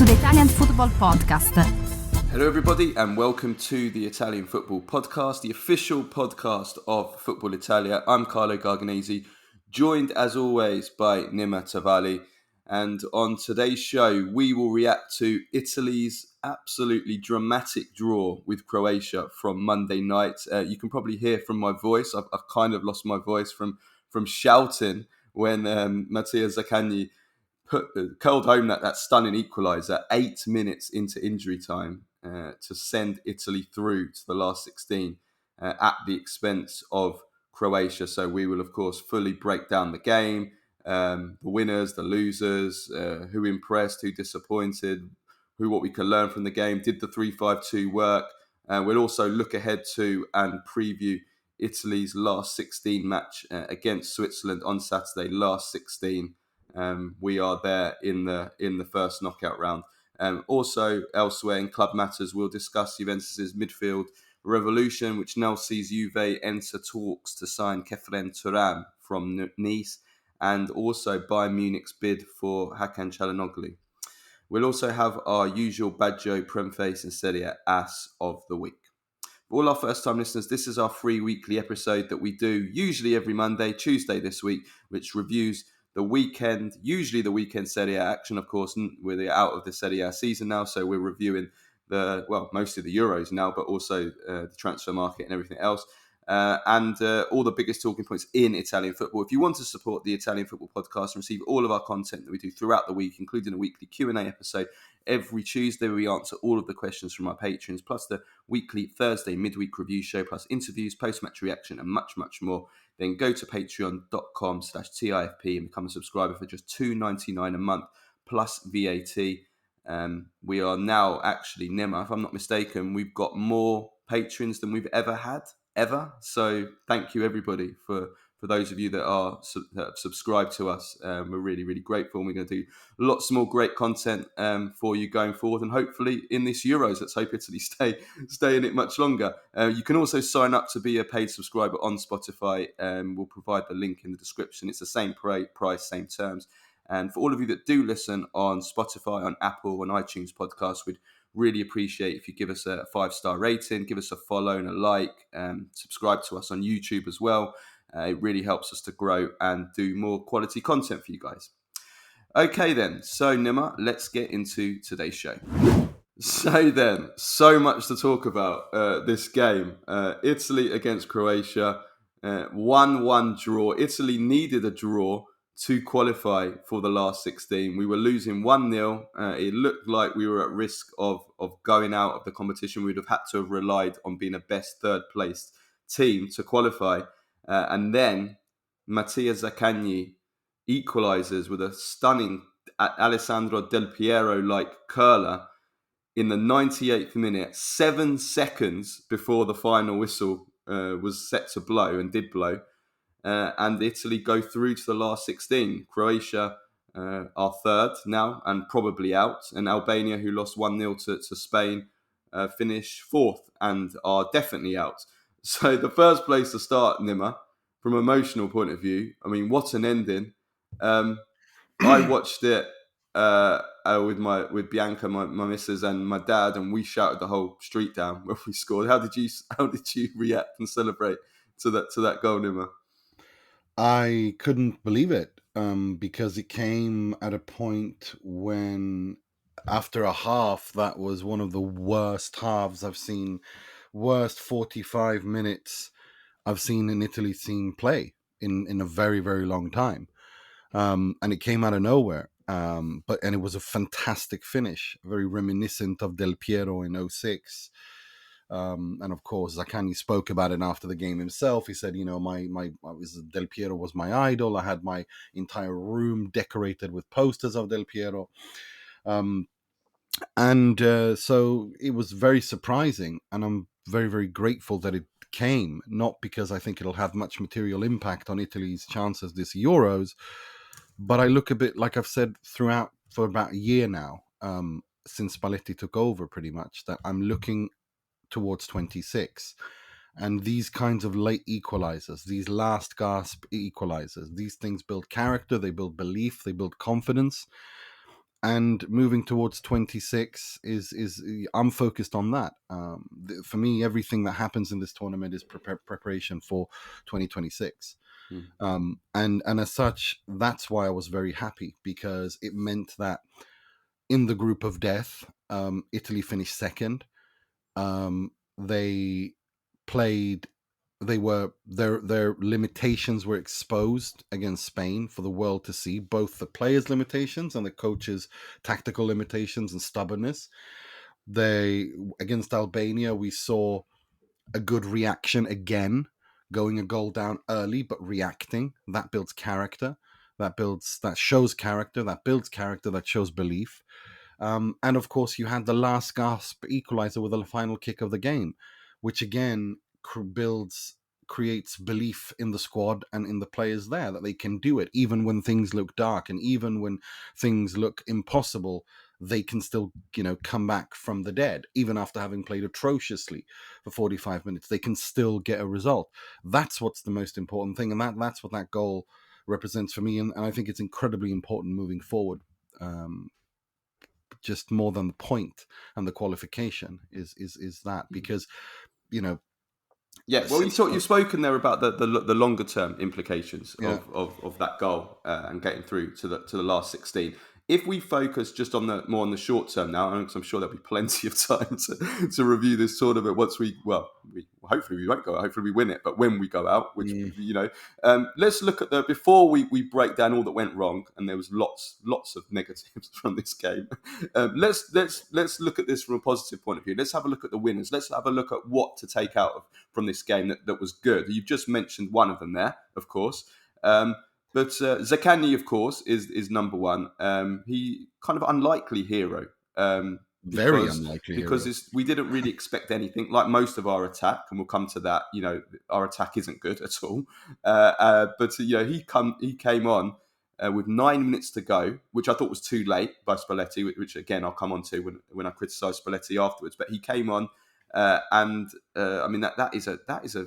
the Italian Football Podcast. Hello everybody and welcome to the Italian Football Podcast, the official podcast of Football Italia. I'm Carlo Garganese, joined as always by Nima Tavali. And on today's show, we will react to Italy's absolutely dramatic draw with Croatia from Monday night. You can probably hear from my voice, I've kind of lost my voice from shouting when Mattia Zaccagni curled home that stunning equaliser 8 minutes into injury time to send Italy through to the last 16 at the expense of Croatia. So we will, of course, fully break down the game, the winners, the losers, who impressed, who disappointed, what we can learn from the game. Did the 3-5-2 work? We'll also look ahead to and preview Italy's last 16 match against Switzerland on Saturday, last 16. We are there in the first knockout round. Also, elsewhere in Club Matters, we'll discuss Juventus' midfield revolution, which now sees Juve enter talks to sign Thuram from Nice, and also Bayern Munich's bid for Hakan Calhanoglu. We'll also have our usual Baggio, Premface and Serie Ass of the week. For all our first-time listeners, this is our free weekly episode that we do usually every Monday, Tuesday this week, which reviews the weekend, usually the weekend Serie A action. Of course, we're out of the Serie A season now, so we're reviewing mostly the Euros now, but also the transfer market and everything else, and all the biggest talking points in Italian football. If you want to support the Italian Football Podcast and receive all of our content that we do throughout the week, including a weekly Q&A episode every Tuesday, we answer all of the questions from our patrons, plus the weekly Thursday midweek review show, plus interviews, post-match reaction, and much, much more, then go to patreon.com/TIFP and become a subscriber for just $2.99 a month, plus VAT. We are now actually, Nima, if I'm not mistaken, we've got more patrons than we've ever had, ever. So thank you, everybody, for those of you that have subscribed to us. We're really, really grateful. And we're going to do lots more great content for you going forward. And hopefully in this Euros, let's hope Italy stay in it much longer. You can also sign up to be a paid subscriber on Spotify. We'll provide the link in the description. It's the same price, same terms. And for all of you that do listen on Spotify, on Apple, on iTunes podcasts, we'd really appreciate if you give us a 5-star rating, give us a follow and a like, subscribe to us on YouTube as well. It really helps us to grow and do more quality content for you guys. Okay then, so Nima, let's get into today's show. So then, so much to talk about this game. Italy against Croatia, 1-1 draw. Italy needed a draw to qualify for the last 16. We were losing 1-0. It looked like we were at risk of going out of the competition. We'd have had to have relied on being a best third-placed team to qualify. And then Mattia Zaccagni equalises with a stunning Alessandro Del Piero-like curler in the 98th minute, 7 seconds before the final whistle was set to blow and did blow. And Italy go through to the last 16. Croatia are third now and probably out. And Albania, who lost 1-0 to Spain, finish fourth and are definitely out. So the first place to start, Nima, from an emotional point of view, I mean, what an ending. I watched it with Bianca, my missus, and my dad, and we shouted the whole street down when we scored. How did you react and celebrate to that goal, Nima? I couldn't believe it because it came at a point when, after a half, that was one of the worst halves I've seen, worst 45 minutes I've seen an Italy team play in a very, very long time. And it came out of nowhere. And it was a fantastic finish, very reminiscent of Del Piero in 2006. And of course, Zaccagni spoke about it after the game himself. He said, Del Piero was my idol. I had my entire room decorated with posters of Del Piero. So it was very surprising, and I'm very, very grateful that it came, not because I think it'll have much material impact on Italy's chances this Euros, but I look a bit, like I've said throughout for about a year now, since Spalletti took over pretty much, that I'm looking towards 26. And these kinds of late equalizers, these last gasp equalizers, these things build character, they build belief, they build confidence. and moving towards 26 is I'm focused on that. For me, everything that happens in this tournament is preparation for 2026. And as such, that's why I was very happy, because it meant that in the group of death, Italy finished second. They played. Their limitations were exposed against Spain for the world to see, both the players' limitations and the coaches' tactical limitations and stubbornness. They Against Albania, we saw a good reaction again, going a goal down early but reacting. That builds character. That shows character. That builds character. That shows belief. And of course, you had the last gasp equalizer with the final kick of the game, which again creates belief in the squad and in the players there, that they can do it even when things look dark and even when things look impossible. They can still, come back from the dead, even after having played atrociously for 45 minutes. They can still get a result. That's what's the most important thing, and that's what that goal represents for me. And I think it's incredibly important moving forward. Just more than the point and the qualification is that, because Yeah, well, you've spoken there about the longer term implications of that goal and getting through to the last 16. If we focus just on more on the short term now, because I'm sure there'll be plenty of time to review this tournament once hopefully we won't go out, hopefully we win it, but when we go out, which let's look at before we break down all that went wrong, and there was lots of negatives from this game. Let's look at this from a positive point of view. Let's have a look at the winners. Let's have a look at what to take out from this game that was good. You've just mentioned one of them there, of course. But Zaccagni, of course, is number one. He kind of unlikely hero. Very unlikely because we didn't really expect anything like most of our attack, and we'll come to that. Our attack isn't good at all. But he came on with 9 minutes to go, which I thought was too late by Spalletti, which again I'll come on to when I criticise Spalletti afterwards. But he came on, and I mean that is a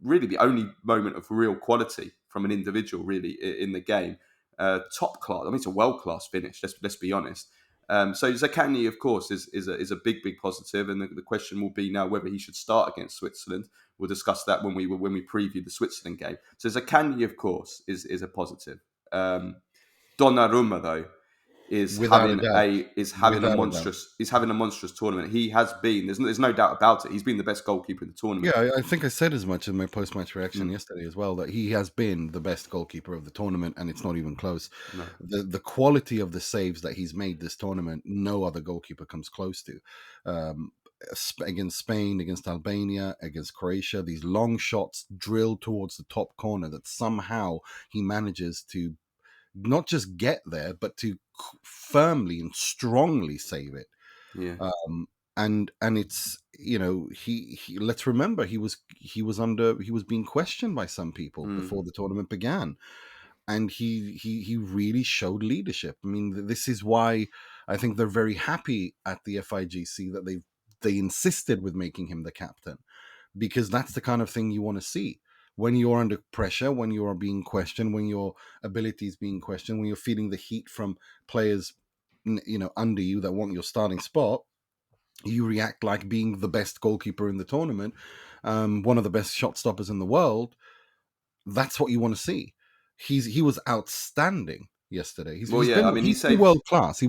really the only moment of real quality from an individual really in the game. Top class. I mean, it's a world class finish. Let's be honest. So Zaccagni, of course, is a big positive, and the question will be now whether he should start against Switzerland. We'll discuss that when we preview the Switzerland game. So Zaccagni, of course, is a positive. Donnarumma, though, is having a monstrous tournament. He has been. There's no doubt about it. He's been the best goalkeeper in the tournament. Yeah, I think I said as much in my post-match reaction yesterday as well, that he has been the best goalkeeper of the tournament, and it's not even close. No. The quality of the saves that he's made this tournament, no other goalkeeper comes close to. Against Spain, against Albania, against Croatia, these long shots drilled towards the top corner that somehow he manages to not just get there, but to firmly and strongly save it. Yeah. And it's he let's remember he was being questioned by some people before the tournament began, and he really showed leadership. I mean, this is why I think they're very happy at the FIGC that they insisted with making him the captain, because that's the kind of thing you want to see. When you're under pressure, when you are being questioned, when your ability is being questioned, when you're feeling the heat from players, under you that want your starting spot, you react like being the best goalkeeper in the tournament, one of the best shot stoppers in the world. That's what you want to see. He was outstanding yesterday. He's been world class. He's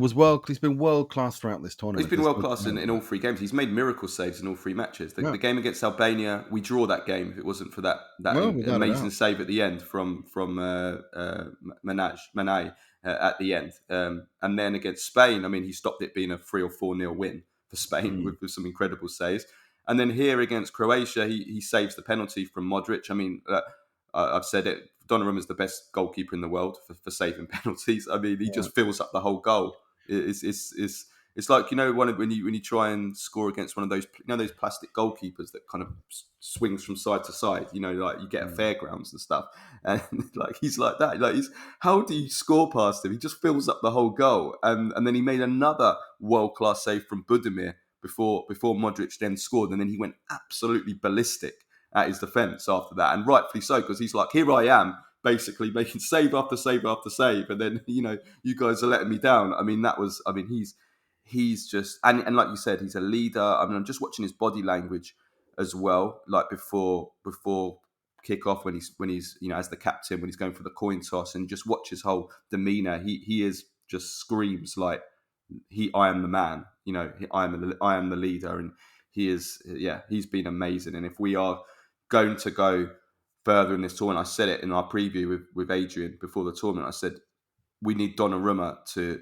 been world class throughout this tournament. He's been world class in all three games. He's made miracle saves in all three matches. The game against Albania, we draw that game if it wasn't for that amazing save at the end from Manaj at the end. And then against Spain, I mean, he stopped it being a 3 or 4-0 win for Spain with some incredible saves. And then here against Croatia, he saves the penalty from Modric. I mean, I've said it. Donnarumma is the best goalkeeper in the world for saving penalties. I mean, he just fills up the whole goal. It's like, when you try and score against one of those, those plastic goalkeepers that kind of swings from side to side. Like you get at fairgrounds and stuff, and like he's like that. Like how do you score past him? He just fills up the whole goal, and then he made another world class save from Budimir before Modric then scored, and then he went absolutely ballistic at his defence after that, and rightfully so, because he's like, here I am basically making save after save after save, and then you guys are letting me down. He's just and like you said, he's a leader. I'm just watching his body language as well, like before kick off when he's as the captain, when he's going for the coin toss, and just watch his whole demeanor. He is just screams like I am the man. I am the leader, and he's been amazing. And if we are going to go further in this tournament, I said it in our preview with Adrian before the tournament. I said we need Donnarumma to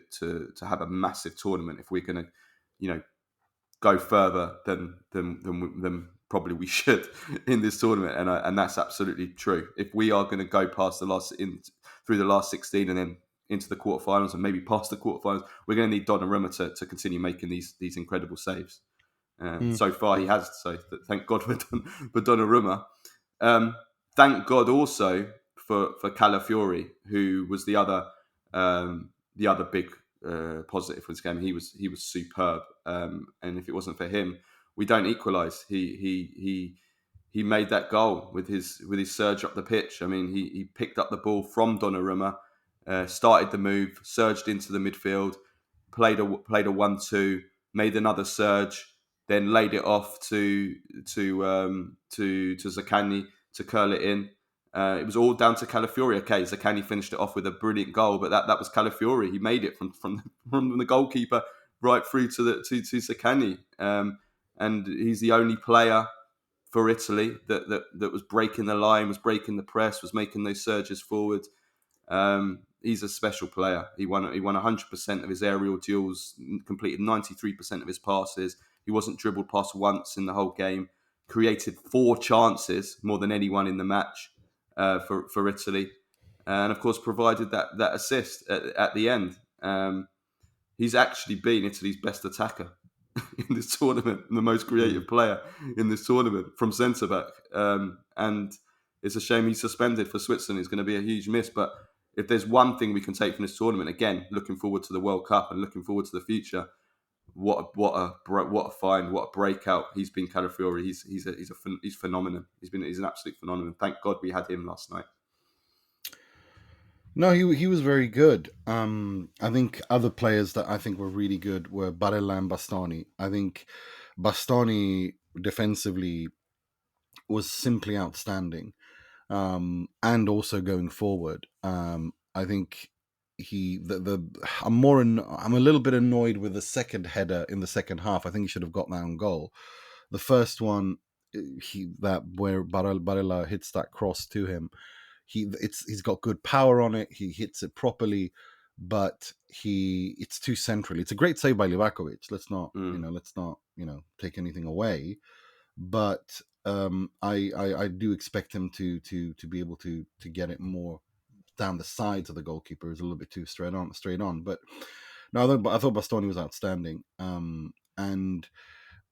have a massive tournament if we're going to go further than probably we should in this tournament, and that's absolutely true. If we are going to go past through the last 16 and then into the quarterfinals and maybe past the quarterfinals, we're going to need Donnarumma to continue making these incredible saves. So far he has, so thank God for Donnarumma. Thank God also for Calafiori, who was the other big positive for this game. He was superb, and if it wasn't for him, we don't equalise. He made that goal with his surge up the pitch. I mean, he picked up the ball from Donnarumma, started the move, surged into the midfield, played a 1-2, made another surge, then laid it off to Zaccagni to curl it in. It was all down to Calafiori. Okay, Zaccagni finished it off with a brilliant goal, but that was Calafiori. He made it from the goalkeeper right through to Zaccagni, and he's the only player for Italy that was breaking the line, was breaking the press, was making those surges forward. He's a special player. He won 100% of his aerial duels, completed 93% of his passes. He wasn't dribbled past once in the whole game. Created 4 chances, more than anyone in the match for Italy, and of course provided that assist at the end. He's actually been Italy's best attacker in this tournament, and the most creative player in this tournament from centre back. And it's a shame he's suspended for Switzerland. It's going to be a huge miss, but if there's one thing we can take from this tournament, again, looking forward to the World Cup and looking forward to the future, what a find, what a breakout he's been, Calafiori. He's phenomenal. He's an absolute phenomenon. Thank God we had him last night. No, he was very good. I think other players that I think were really good were Barella and Bastoni. I think Bastoni defensively was simply outstanding, and also going forward. I think I'm a little bit annoyed with the second header in the second half. I think he should have got that on goal. The first one, where Barella hits that cross to him. He's got good power on it. He hits it properly, but it's too central. It's a great save by Livakovic. Let's not take anything away. But I do expect him to be able to get it more down the sides of the goalkeeper. Is a little bit too straight on. But no, I thought Bastoni was outstanding.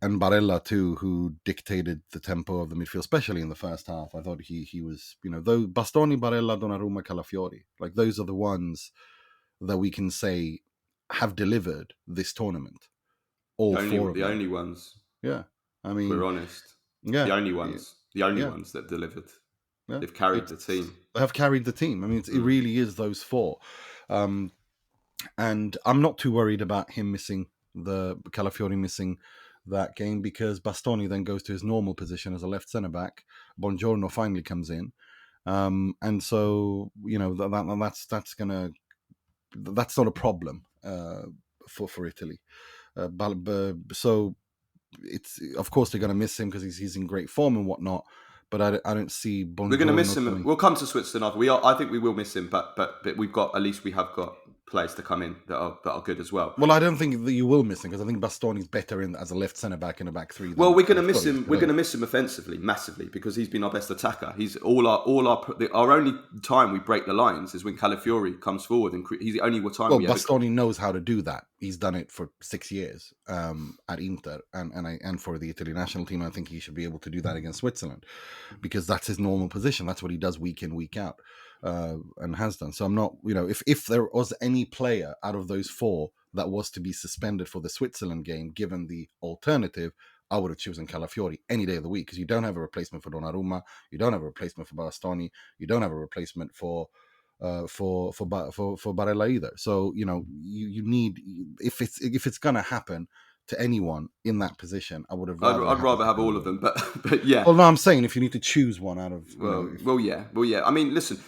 And Barella too, who dictated the tempo of the midfield, especially in the first half. I thought he was, though Bastoni, Barella, Donnarumma, Calafiori, like those are the ones that we can say have delivered this tournament. All four of them. The only ones. Yeah, I mean, we're honest. Yeah, the only ones. The only ones that delivered. Yeah. They've carried the team. They have carried the team. I mean, it really is those four. And I'm not too worried about him missing Calafiori missing that game, because Bastoni then goes to his normal position as a left centre back. Buongiorno finally comes in, and so that's not a problem for Italy. So it's, of course they're going to miss him because he's in great form and whatnot. But I don't see Buongiorno. We're going to miss him. We'll come to Switzerland. I think we will miss him, but we have got players to come in that are good as well. Well, I don't think that you will miss him, because I think Bastoni's better as a left centre back in a back three. Well, we're going to miss him. We're going to miss him offensively massively, because he's been our best attacker. He's our only time we break the lines is when Calafiori comes forward, and he's the only time. Well, Bastoni knows how to do that. He's done it for 6 years at Inter and for the Italy national team. I think he should be able to do that against Switzerland, because that's his normal position. That's what he does week in, week out. And has done. So I'm not, if there was any player out of those four that was to be suspended for the Switzerland game, given the alternative, I would have chosen Calafiori any day of the week, because you don't have a replacement for Donnarumma, you don't have a replacement for Bastoni, you don't have a replacement for Barella either. So you need, if it's gonna happen to anyone in that position, I would have rather. I'd rather have all of them, but yeah. Well, no, I'm saying if you need to choose one out of, well, yeah. I mean, listen,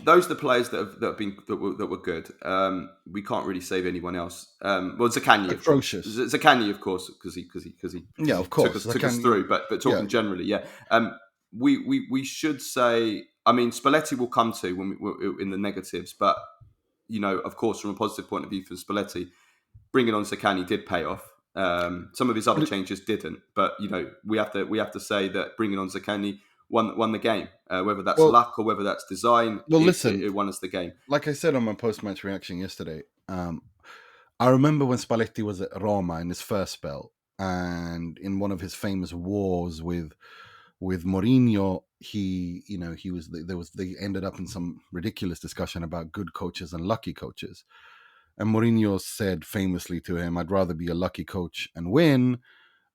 those are the players that were good. We can't really save anyone else. Zaccagni, of course. Atrocious. Zaccagni, of course, because he Yeah, of course, took us through. But talking generally, yeah. We should say. I mean, Spalletti will come to when we in the negatives, but of course, from a positive point of view for Spalletti, bringing on Zaccagni did pay off. Some of his other changes didn't, but we have to say that bringing on Zaccagni won the game. Whether that's luck or whether that's design, it won us the game. Like I said on my post-match reaction yesterday, I remember when Spalletti was at Roma in his first spell, and in one of his famous wars with Mourinho, they ended up in some ridiculous discussion about good coaches and lucky coaches. And Mourinho said famously to him, "I'd rather be a lucky coach and win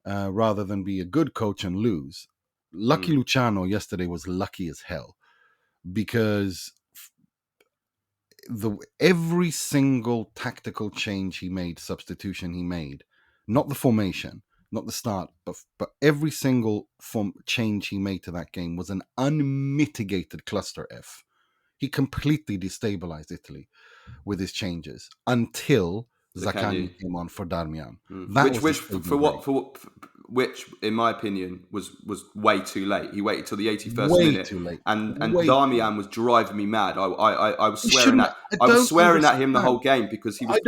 rather than be a good coach and lose." Lucky Luciano yesterday was lucky as hell, because every single tactical change he made, substitution he made, not the formation, not the start, but every single change he made to that game was an unmitigated cluster F. He completely destabilized Italy with his changes until Zaccagni came on for Darmian. Which, in my opinion, was way too late. He waited till the 81st minute. Too late. And Darmian was driving me mad. I was swearing at him the whole game, because he was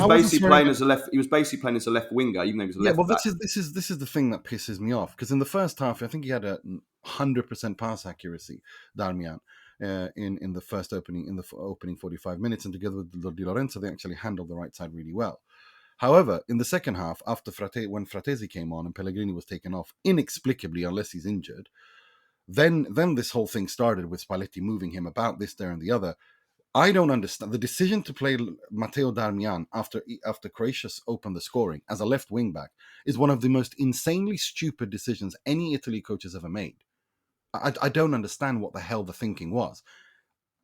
basically playing as a left. He was basically playing as a left winger, even though he was a left back. This is the thing that pisses me off, because in the first half, I think he had 100% pass accuracy, Darmian. In the first opening 45 minutes, and together with Di Lorenzo, they actually handled the right side really well. However, in the second half, after when Fratesi came on and Pellegrini was taken off inexplicably, unless he's injured, then this whole thing started with Spalletti moving him about this, there, and the other. I don't understand the decision to play Matteo Darmian after Croatia opened the scoring as a left wing back is one of the most insanely stupid decisions any Italy coach has ever made. I don't understand what the hell the thinking was.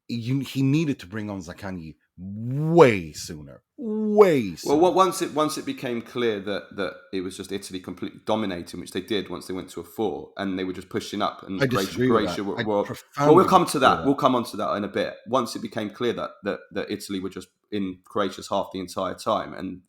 He needed to bring on Zaccagni way sooner. Well, once it became clear that it was just Italy completely dominating, which they did once they went to a 4, and they were just pushing up, and Croatia we'll come to that. We'll come on to that in a bit. Once it became clear that Italy were just in Croatia's half the entire time,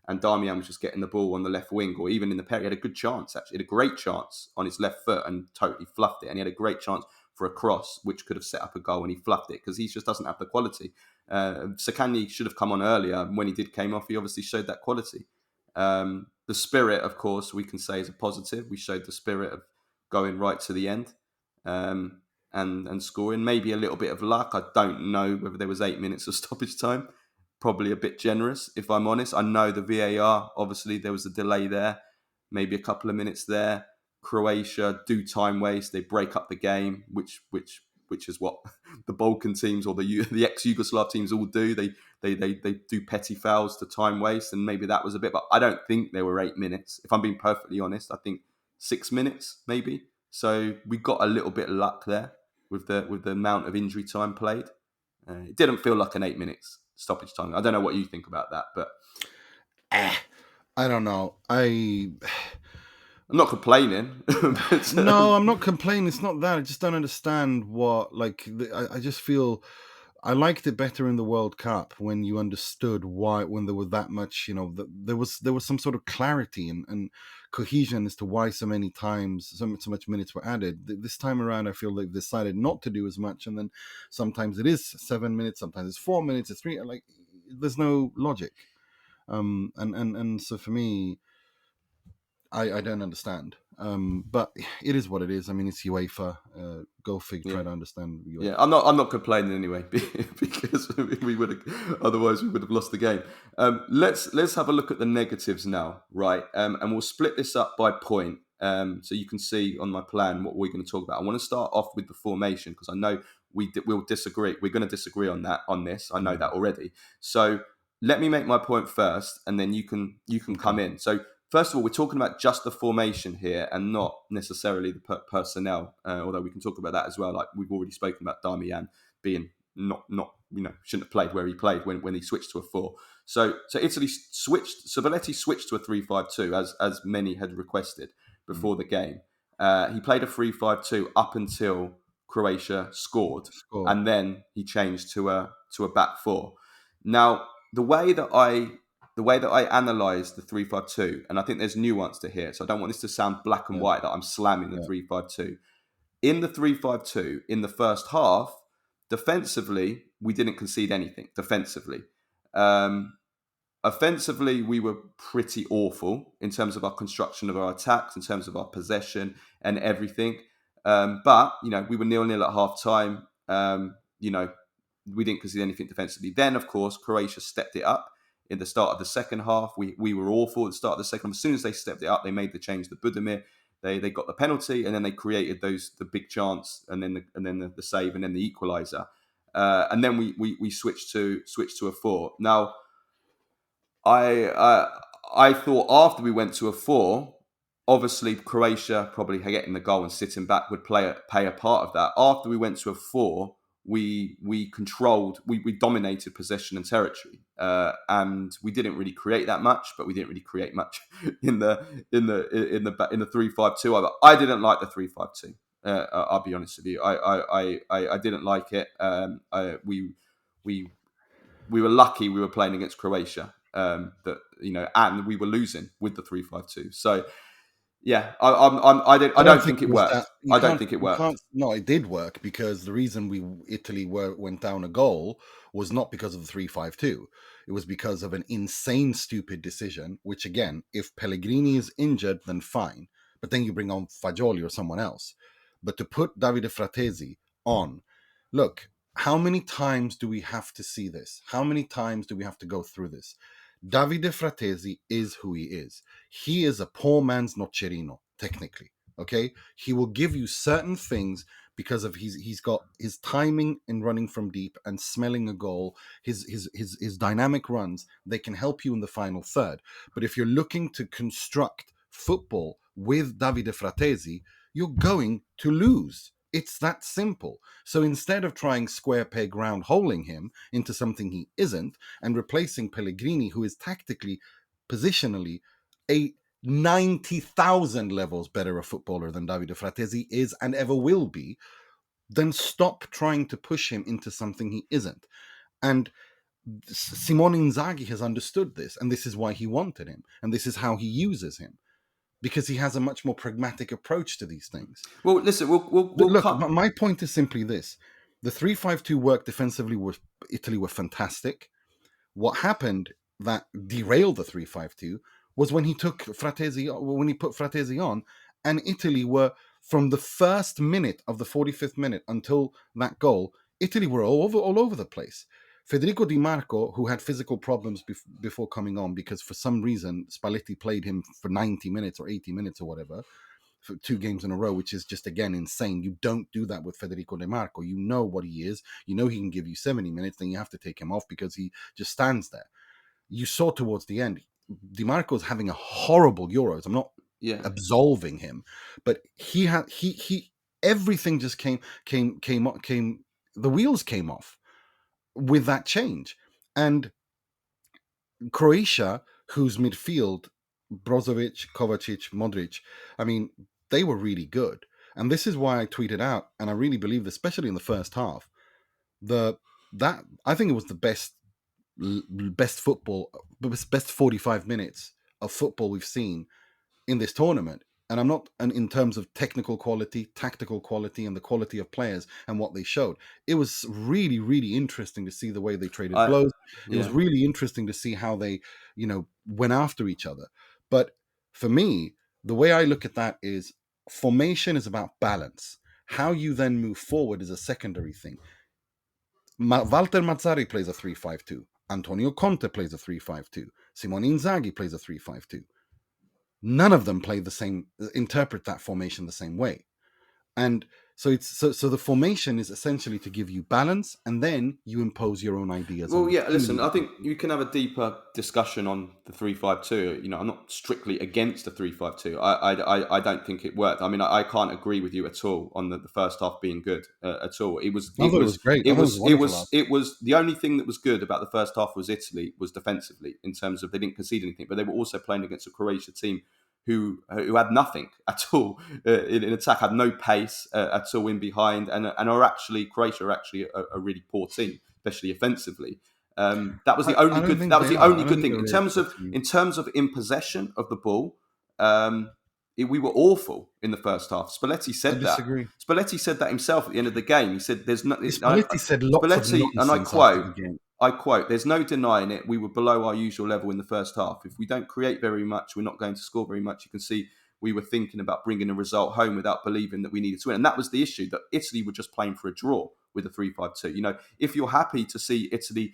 and Darmian was just getting the ball on the left wing, or even in the pair, he had a good chance, actually. He had a great chance on his left foot and totally fluffed it. And he had a great chance for a cross, which could have set up a goal, and he fluffed it because he just doesn't have the quality. Zaccagni should have come on earlier. When he came off, he obviously showed that quality. The spirit, of course, we can say is a positive. We showed the spirit of going right to the end and scoring. Maybe a little bit of luck. I don't know whether there was 8 minutes of stoppage time. Probably a bit generous, if I'm honest. I know the VAR, obviously there was a delay there, maybe a couple of minutes there. Croatia do time waste, they break up the game, which is what the Balkan teams or the ex-Yugoslav teams all do. They do petty fouls to time waste, and maybe that was a bit, but I don't think there were 8 minutes. If I'm being perfectly honest, I think 6 minutes maybe. So we got a little bit of luck there with the amount of injury time played. It didn't feel like an 8 minutes stoppage time. I don't know what you think about that, but I don't know. I'm not complaining. No, I'm not complaining. It's not that. I just don't understand what. I just feel I liked it better in the World Cup when you understood why, when there was that much. There was some sort of clarity and cohesion as to why so many times so much minutes were added. This time around, I feel they've decided not to do as much, and then sometimes it is 7 minutes, sometimes it's 4 minutes, it's 3. There's no logic, and so for me, I don't understand. But it is what it is. I mean, it's UEFA. Go figure. Try to understand. UEFA. Yeah, I'm not complaining anyway, because we would have, otherwise we would have lost the game. Let's have a look at the negatives now, right? And we'll split this up by point, so you can see on my plan what we're going to talk about. I want to start off with the formation, because I know we'll disagree. We're going to disagree on this. I know that already. So let me make my point first, and then you can come in. So first of all, we're talking about just the formation here and not necessarily the personnel, although we can talk about that as well. Like we've already spoken about Darmian being not shouldn't have played where he played when he switched to a 4. So Italy switched. Spalletti switched to a 3-5-2 as many had requested before the game. He played a 3-5-2 up until Croatia scored, and then he changed to a back 4. Now the way that I analyse the 3-5-2, and I think there's nuance to here, so I don't want this to sound black and white that I'm slamming the 3-5-2. In the 3-5-2, in the first half, defensively, we didn't concede anything. Defensively. Offensively, we were pretty awful in terms of our construction of our attacks, in terms of our possession and everything. But, we were 0-0 at half-time. We didn't concede anything defensively. Then, of course, Croatia stepped it up in the start of the second half. We were awful at the start of the second half. As soon as they stepped it up, they made the change to Budimir. They got the penalty, and then they created the big chance, and then the save, and then the equaliser. And then we switched to a 4. Now, I thought after we went to a 4, obviously Croatia probably getting the goal and sitting back would play a part of that. After we went to a 4, we controlled, we dominated possession and territory, and we didn't really create that much. But we didn't really create much in the 3-5-2 either. I didn't like the 3-5-2. I'll be honest with you. I didn't like it. We were lucky we were playing against Croatia. And we were losing with the 3-5-2. So. Yeah, I don't think it worked. I don't think it worked. No, it did work, because the reason Italy went down a goal was not because of the 3-5-2. It was because of an insane, stupid decision, which, again, if Pellegrini is injured, then fine. But then you bring on Fagioli or someone else. But to put Davide Fratesi on, look, how many times do we have to see this? How many times do we have to go through this? Davide Fratesi is who he is. He is a poor man's Nocerino, technically. Okay, he will give you certain things because of he's got his timing in running from deep and smelling a goal. His dynamic runs, they can help you in the final third. But if you're looking to construct football with Davide Fratesi, you're going to lose. It's that simple. So instead of trying square peg round holing him into something he isn't, and replacing Pellegrini, who is tactically, positionally, a 90,000 levels better a footballer than Davide Fratesi is and ever will be, then stop trying to push him into something he isn't. And Simone Inzaghi has understood this, and this is why he wanted him, and this is how he uses him. Because he has a much more pragmatic approach to these things. Well, listen, look. My point is simply this: the 3-5-2 work defensively. Italy were fantastic. What happened that derailed the 3-5-2 was when he put Fratesi on, and Italy were, from the first minute of the 45th minute until that goal, Italy were all over the place. Federico Di Marco, who had physical problems before coming on, because for some reason Spalletti played him for 90 minutes or 80 minutes or whatever, for 2 games in a row, which is just, again, insane. You don't do that with Federico Di Marco. You know what he is. You know he can give you 70 minutes, then you have to take him off because he just stands there. You saw towards the end, Di Marco's having a horrible Euros. I'm not absolving him, but he everything just came, the wheels came off with that change. And Croatia, whose midfield, Brozovic, Kovacic, Modric, I mean, they were really good. And this is why I tweeted out, and I really believe this, especially in the first half, that I think it was the best 45 minutes of football we've seen in this tournament. And I'm not in terms of technical quality, tactical quality, and the quality of players and what they showed. It was really, really interesting to see the way they traded blows. It was really interesting to see how they, went after each other. But for me, the way I look at that is formation is about balance. How you then move forward is a secondary thing. Walter Mazzarri plays a 3-5-2. Antonio Conte plays a 3-5-2. Simone Inzaghi plays a 3-5-2. None of them interpret that formation the same way. And So so the formation is essentially to give you balance, and then you impose your own ideas. Well, on the yeah. team. Listen, I think you can have a deeper discussion on the 3-5-2. You know, I'm not strictly against the 3-5-2. I don't think it worked. I mean, I can't agree with you at all on the first half being good at all. I thought it was great. It was the only thing that was good about the first half was Italy was defensively, in terms of they didn't concede anything, but they were also playing against a Croatia team who had nothing at all in attack, had no pace at all in behind, and Croatia are actually a really poor team, especially offensively. That was the only good. That was the only good thing in terms of in possession of the ball. We were awful in the first half. Spalletti said that. Spalletti said that himself at the end of the game. He said, "There's no." Spalletti said lots of nonsense, and I quote, "There's no denying it. We were below our usual level in the first half. If we don't create very much, we're not going to score very much. You can see we were thinking about bringing a result home without believing that we needed to win." And that was the issue, that Italy were just playing for a draw with a 3-5-2. You know, if you were happy to see Italy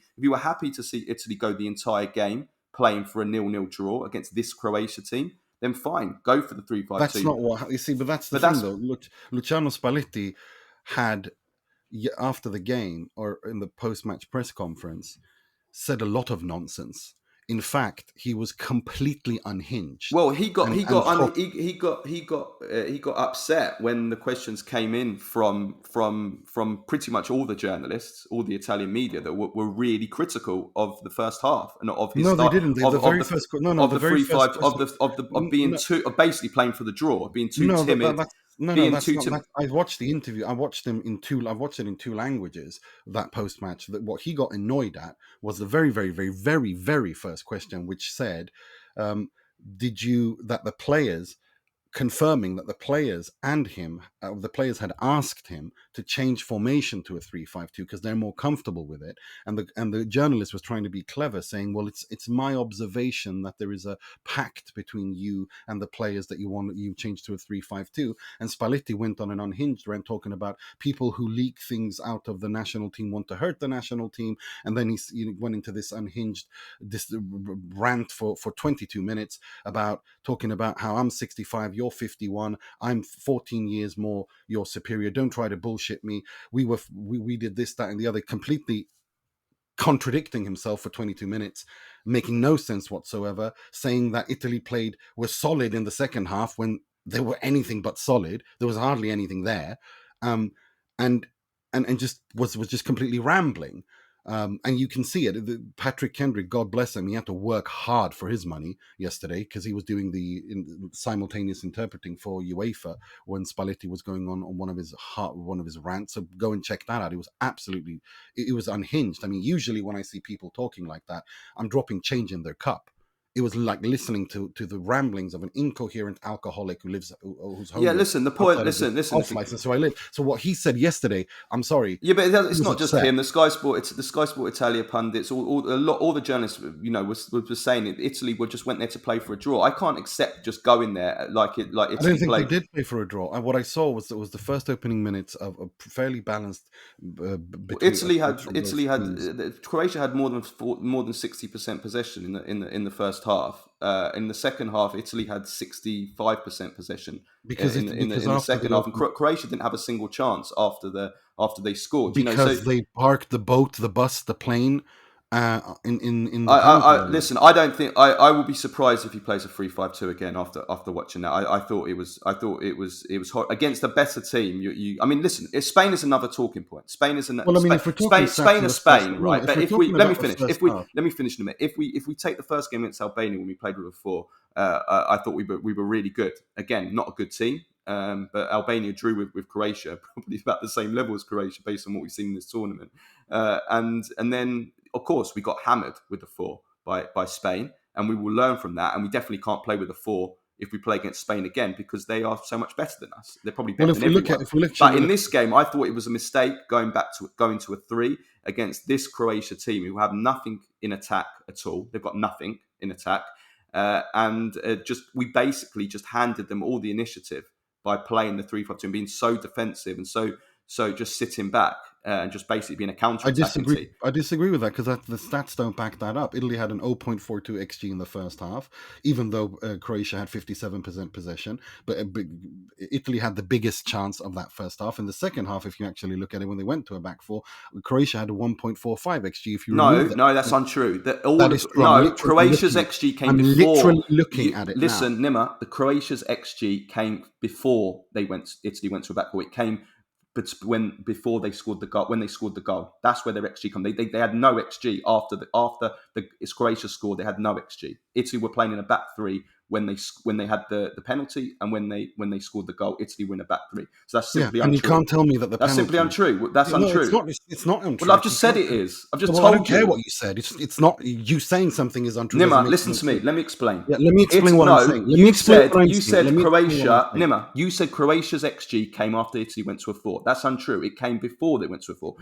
go the entire game playing for a 0-0 draw against this Croatia team, then fine, go for the 3-5-2. That's not what you see, but that's the thing, though. Luciano Spalletti had, after the game or in the post-match press conference, said a lot of nonsense. In fact, he was completely unhinged. Well, he got upset when the questions came in from pretty much all the journalists, all the Italian media that were really critical of the first half and of his. No, they didn't. Basically playing for the draw, being too timid. I watched the interview. I watched it in two languages. That post match, that what he got annoyed at was the very, very, very, very, very first question, which said, that the players, confirming that the players and him, the players had asked him to change formation to a 3-5-2 because they're more comfortable with it. And the journalist was trying to be clever, saying, "Well, it's my observation that there is a pact between you and the players that you change to a 3-5-2." And Spalletti went on an unhinged rant talking about people who leak things out of the national team want to hurt the national team. And then he went into this unhinged rant for 22 minutes about talking about how I'm 65, you're 51, I'm 14 years more your superior, don't try to bullshit me, we did this, that and the other, completely contradicting himself for 22 minutes, making no sense whatsoever, saying that Italy was solid in the second half when they were anything but solid. There was hardly anything there, and just was just completely rambling. And you can see it. Patrick Kendrick, God bless him, he had to work hard for his money yesterday because he was doing the simultaneous interpreting for UEFA when Spalletti was going on one of his rants. So go and check that out. It was unhinged. I mean, usually when I see people talking like that, I'm dropping change in their cup. It was like listening to the ramblings of an incoherent alcoholic who's homeless. Yeah, listen. The point. Listen. So I live. So what he said yesterday, I'm sorry. Yeah, but it's not just him. The Sky Sport Italia pundits, all the journalists, were saying it. Italy just went there to play for a draw. I can't accept just going there like Italy. I don't think they did play for a draw. What I saw was the first opening minutes of a fairly balanced. Croatia had more than 60% possession in the first half. In the second half, Italy had 65% possession in the second half. And Croatia didn't have a single chance after they scored. Because they parked the boat, the bus, the plane. Listen, I don't think I will be surprised if he plays a 3-5-2 again after watching that. I thought it was hot against a better team. I mean, listen, Spain is another talking point. Spain is Spain, right? But let me finish in a minute. If we take the first game against Albania when we played with a 4, I thought we were really good. Again, not a good team. But Albania drew with Croatia, probably about the same level as Croatia based on what we've seen in this tournament. And then, of course, we got hammered with the 4 by Spain, and we will learn from that. And we definitely can't play with a 4 if we play against Spain again because they are so much better than us. They're probably better than everyone. But in this game, I thought it was a mistake going to a 3 against this Croatia team who have nothing in attack at all. They've got nothing in attack. We basically just handed them all the initiative by playing the 3-5-2 and being so defensive and so just sitting back. and just basically being a counter-attacking team. I disagree with that because the stats don't back that up. Italy had an 0.42 xG in the first half, even though Croatia had 57% possession. But Italy had the biggest chance of that first half. In the second half, if you actually look at it, when they went to a back four, Croatia had a 1.45 xG. If you no, that's untrue. Croatia's xG came before. I'm literally looking at it. Listen, Nima, the Croatia's xG came before Italy went to a back four. It came. But before they scored the goal, when they scored the goal, that's where their XG come. They had no XG after Croatia scored. They had no XG. Italy were playing in a back three when they had the penalty, and when they scored the goal, Italy were in a back three. So that's simply untrue. And you can't tell me that that's simply untrue. That's untrue. It's not untrue. Well, I've just said it is. I've just told I don't care what you said. It's not you saying something is untrue. Nima, listen to me. Let me explain. Yeah, let me explain what I'm saying. You said Croatia. Nima, you said Croatia's XG came after Italy went to a four. That's untrue. It came before they went to a four.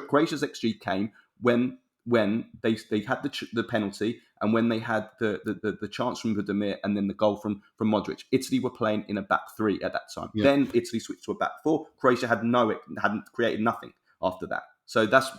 Croatia's XG came when they had the penalty, and when they had the chance from Budimir, and then the goal from Modric. Italy were playing in a back three at that time. Yeah. Then Italy switched to a back four. Croatia hadn't created nothing after that. So that's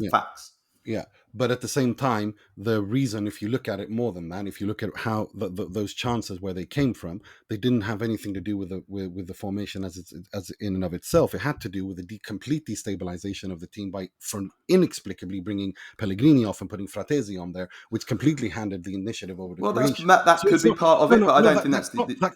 facts. Yeah, but at the same time, the reason, if you look at it more than that, if you look at how those chances where they came from, they didn't have anything to do with the formation as in and of itself. It had to do with the complete destabilization of the team from inexplicably bringing Pellegrini off and putting Fratesi on there, which completely handed the initiative over to Croatia. That could be part of it, but I don't think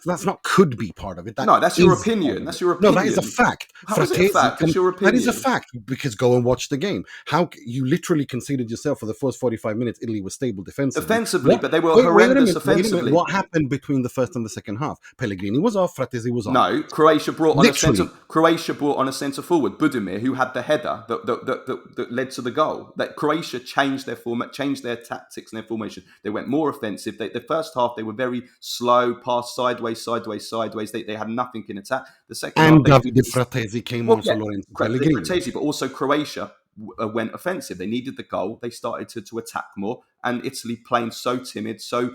that's not could be part of it. That's your opinion. That's your opinion. No, that is a fact. How is it a fact? That's your opinion. That is a fact, because go and watch the game. How you literally conceded yourself for the first 45 minutes. Italy was stable defensively. But they were horrendous offensively. What happened between the first and the second half? Pellegrini was off, Fratesi was on. No, Croatia brought on a centre forward, Budimir, who had the header that led to the goal. That Croatia changed their tactics and their formation. They went more offensive. The first half they were very slow, pass sideways. They had nothing in attack. The second half, Davide Fratesi came on for Lorenzo Pellegrini. Fratesi, but also Croatia went offensive. They needed the goal. They started to attack more, and Italy playing so timid, so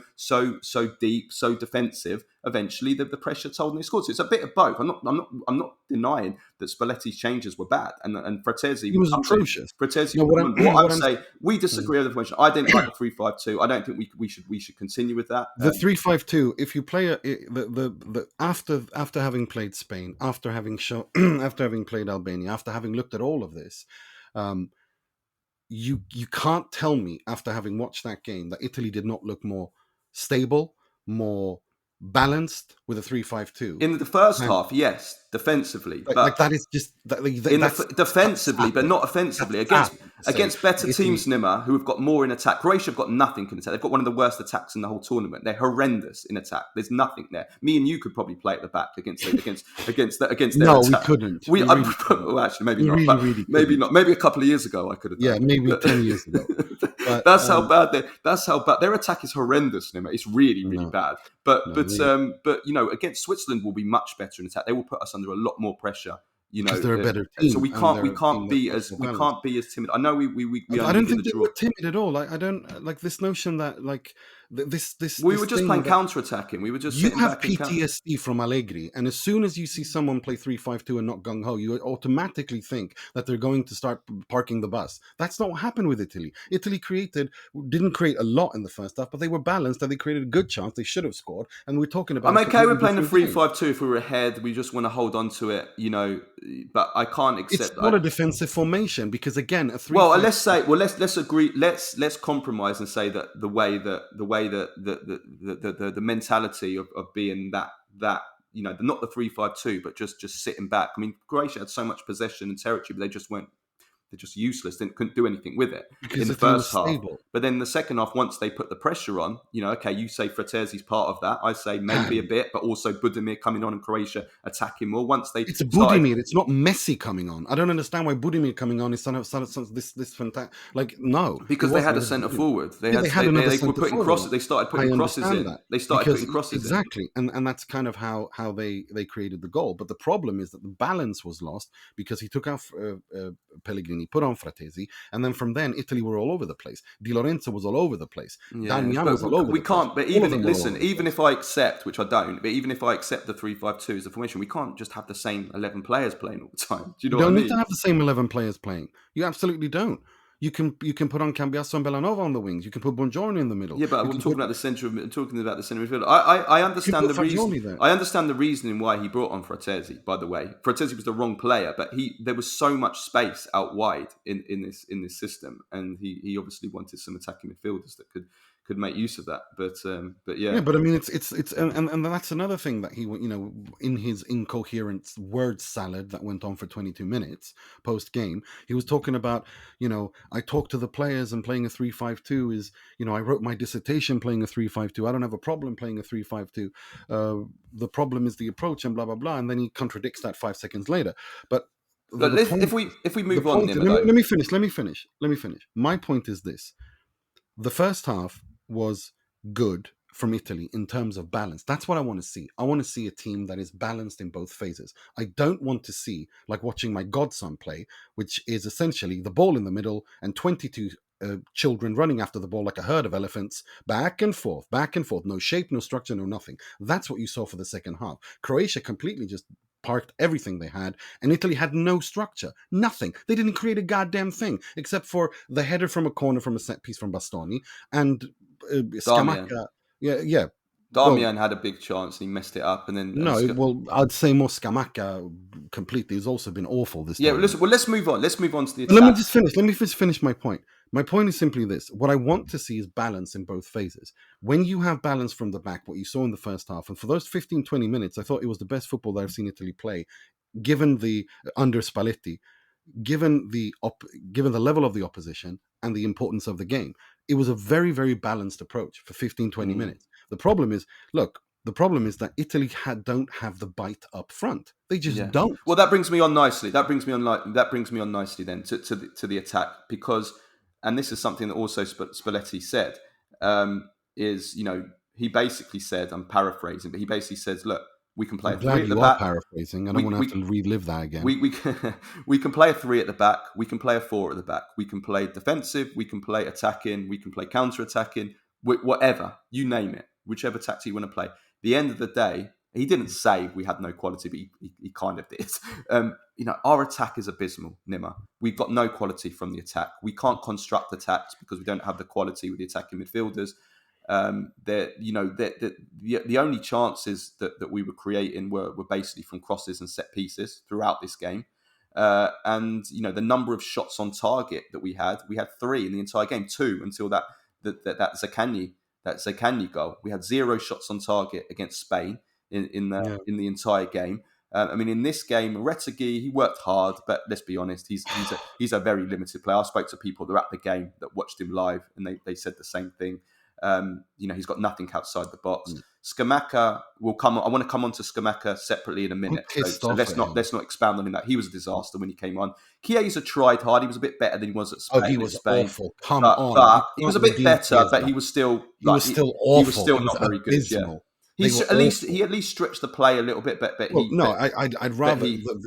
deep, so defensive. Eventually, the pressure told, and they scored. So it's a bit of both. I'm not denying that Spalletti's changes were bad, and Fratesi was atrocious. We disagree on the formation. I didn't like the 3-5-2. I don't think we should continue with that. The 3-5-2. If you play after having played Spain, after having played Albania, after having looked at all of this. You can't tell me, after having watched that game, that Italy did not look more stable, more balanced with a 3-5-2 in the first half. Yes, defensively, but that is just defensively, but not offensively against better Italy. Teams. Nima, who have got more in attack. Croatia have got nothing in attack. They've got one of the worst attacks in the whole tournament. They're horrendous in attack. There's nothing there. Me and you could probably play at the back against their no, attack. We couldn't. Well, actually, maybe not. Maybe not. Maybe a couple of years ago, I could have. Yeah, maybe 10 years ago. But, that's how bad their attack is. Horrendous, Nima. It's really bad. But against Switzerland will be much better in attack. They will put us under a lot more pressure. Because they're a better team. So we can't be as timid. I know I don't think they were timid at all. I don't like this notion that we were just playing counter-attacking. We were just you have PTSD from Allegri, and as soon as you see someone play 3-5-2 and not gung ho, you automatically think that they're going to start parking the bus. That's not what happened with Italy. Italy didn't create a lot in the first half, but they were balanced and they created a good chance. They should have scored, and we're talking about. I'm okay with playing the 3-5-2 if we were ahead. We just want to hold on to it, But I can't accept. It's not a defensive formation because again, a 3. Well, let's agree. Let's compromise and say that the way the mentality of being that not the 3-5-2, but just sitting back. I mean, Croatia had so much possession and territory, but they just weren't. They're just useless. They couldn't do anything with it in the first half. Stable. But then the second half, once they put the pressure on, okay, you say Fratesi's part of that. I say maybe a bit, but also Budimir coming on and Croatia attacking more. It's Budimir. It's not Messi coming on. I don't understand why Budimir coming on is this fantastic. No, because they had a centre forward. They were putting crosses. They started putting crosses in. They started putting crosses exactly, and that's kind of how they created the goal. But the problem is that the balance was lost because he took out Pellegrini. He put on Fratesi, and then from then Italy were all over the place. Di Lorenzo was all over the place. Yeah, Darmian but was all over we the can't. place. But even if I accept, which I don't, but even if I accept the 3-5-2 as the formation, we can't just have the same 11 players playing all the time. Do you know You what I don't mean? need to have the same 11 players playing. You absolutely don't. You can put on Cambiasso and Bellanova on the wings. You can put Buongiorno in the middle. Yeah, but You I'm can talking put, about the centre. I'm talking about the centre midfield. I you can understand put the reason. Fagioli there. I understand the reasoning why he brought on Fratesi. By the way, Fratesi was the wrong player, but there was so much space out wide in this system, and he obviously wanted some attacking midfielders that could make use of that. But yeah. Yeah, but I mean, it's and that's another thing that he, in his incoherent word salad that went on for 22 minutes post game, he was talking about, I talked to the players and playing a 3-5-2 is, I wrote my dissertation playing a 3-5-2. I don't have a problem playing a 3-5-2. The problem is the approach and blah blah blah, and then he contradicts that 5 seconds later. But Look, the point, if we move on, Nima, let me finish. My point is this: the first half was good from Italy in terms of balance. That's what I want to see. I want to see a team that is balanced in both phases. I don't want to see, like watching my godson play, which is essentially the ball in the middle and 22 children running after the ball like a herd of elephants, back and forth, no shape, no structure, no nothing. That's what you saw for the second half. Croatia completely just parked everything they had, and Italy had no structure, nothing. They didn't create a goddamn thing except for the header from a corner from a set piece from Bastoni and Scamacca. Yeah. Darmian had a big chance and he messed it up, and then I'd say more Scamacca completely. He's also been awful this time. Yeah, let's move on. Let's move on to the attack. Let me just finish my point. My point is simply this. What I want to see is balance in both phases. When you have balance from the back, what you saw in the first half, and for those 15, 20 minutes, I thought it was the best football that I've seen Italy play, given the under Spalletti, given the level of the opposition and the importance of the game. It was a very, very balanced approach for 15, 20 minutes. The problem is that Italy don't have the bite up front. They just don't. Well, that brings me on nicely. That brings me on nicely then to the attack, because, and this is something that also Spalletti said, is, he basically said, I'm paraphrasing, but he basically says, look, we can play a three at the back. Paraphrasing. I don't want to have to relive that again. We can play a 3 at the back. We can play a 4 at the back. We can play defensive. We can play attacking. We can play counter-attacking. Whatever, you name it, whichever tactic you want to play. The end of the day, he didn't say we had no quality, but he kind of did. Our attack is abysmal, Nima. We've got no quality from the attack. We can't construct attacks because we don't have the quality with the attacking midfielders. The only chances that we were creating were basically from crosses and set pieces throughout this game. And the number of shots on target that we had 3 in the entire game, 2 until that Zaccagni goal. We had 0 shots on target against Spain in the entire game. In this game, Retegui, he worked hard, but let's be honest, he's a very limited player. I spoke to people that were at the game that watched him live, and they said the same thing. He's got nothing outside the box. Scamacca will come. I want to come on to Scamacca separately in a minute. So let's not expound on that. He was a disaster when he came on. Chiesa tried hard. He was a bit better than he was at Spain. Oh, he was awful. But he was a bit better, but he was still awful. He was still not very good. Yeah. He at least stretched the play a little bit, I'd rather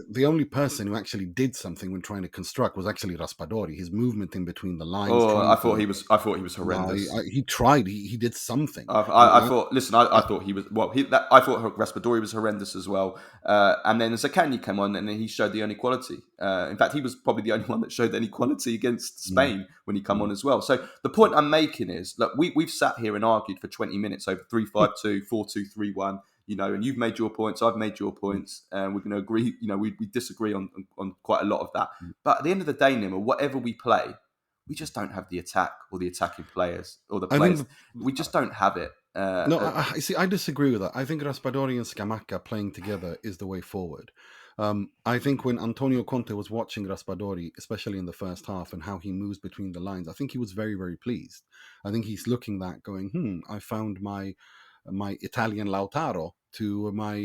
the only person who actually did something when trying to construct was actually Raspadori. His movement in between the lines. I thought he was horrendous. He tried. He did something. I thought he was. I thought Raspadori was horrendous as well. And then Zaccagni came on, and then he showed the only quality. In fact, he was probably the only one that showed any quality against Spain when he came on as well. So the point I'm making is, look, we've sat here and argued for 20 minutes over 3-5-2, 4-2-3-1. And you've made your points, I've made your points, and we're going to agree. We disagree on quite a lot of that. But at the end of the day, Nima, whatever we play, we just don't have the attack or the attacking players or the players. We just don't have it. I disagree with that. I think Raspadori and Scamacca playing together is the way forward. I think when Antonio Conte was watching Raspadori, especially in the first half, and how he moves between the lines, I think he was very, very pleased. I think he's looking that going, I found my Italian Lautaro to my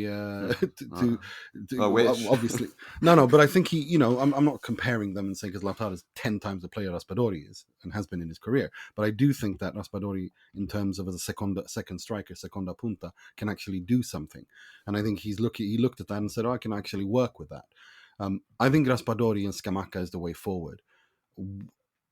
obviously no, but I think he, I'm not comparing them and saying, because Lautaro is 10 times the player Raspadori is and has been in his career, but I do think that Raspadori, in terms of as a second striker, seconda punta, can actually do something, and I think he looked at that and said, I can actually work with that. I think Raspadori and Scamacca is the way forward.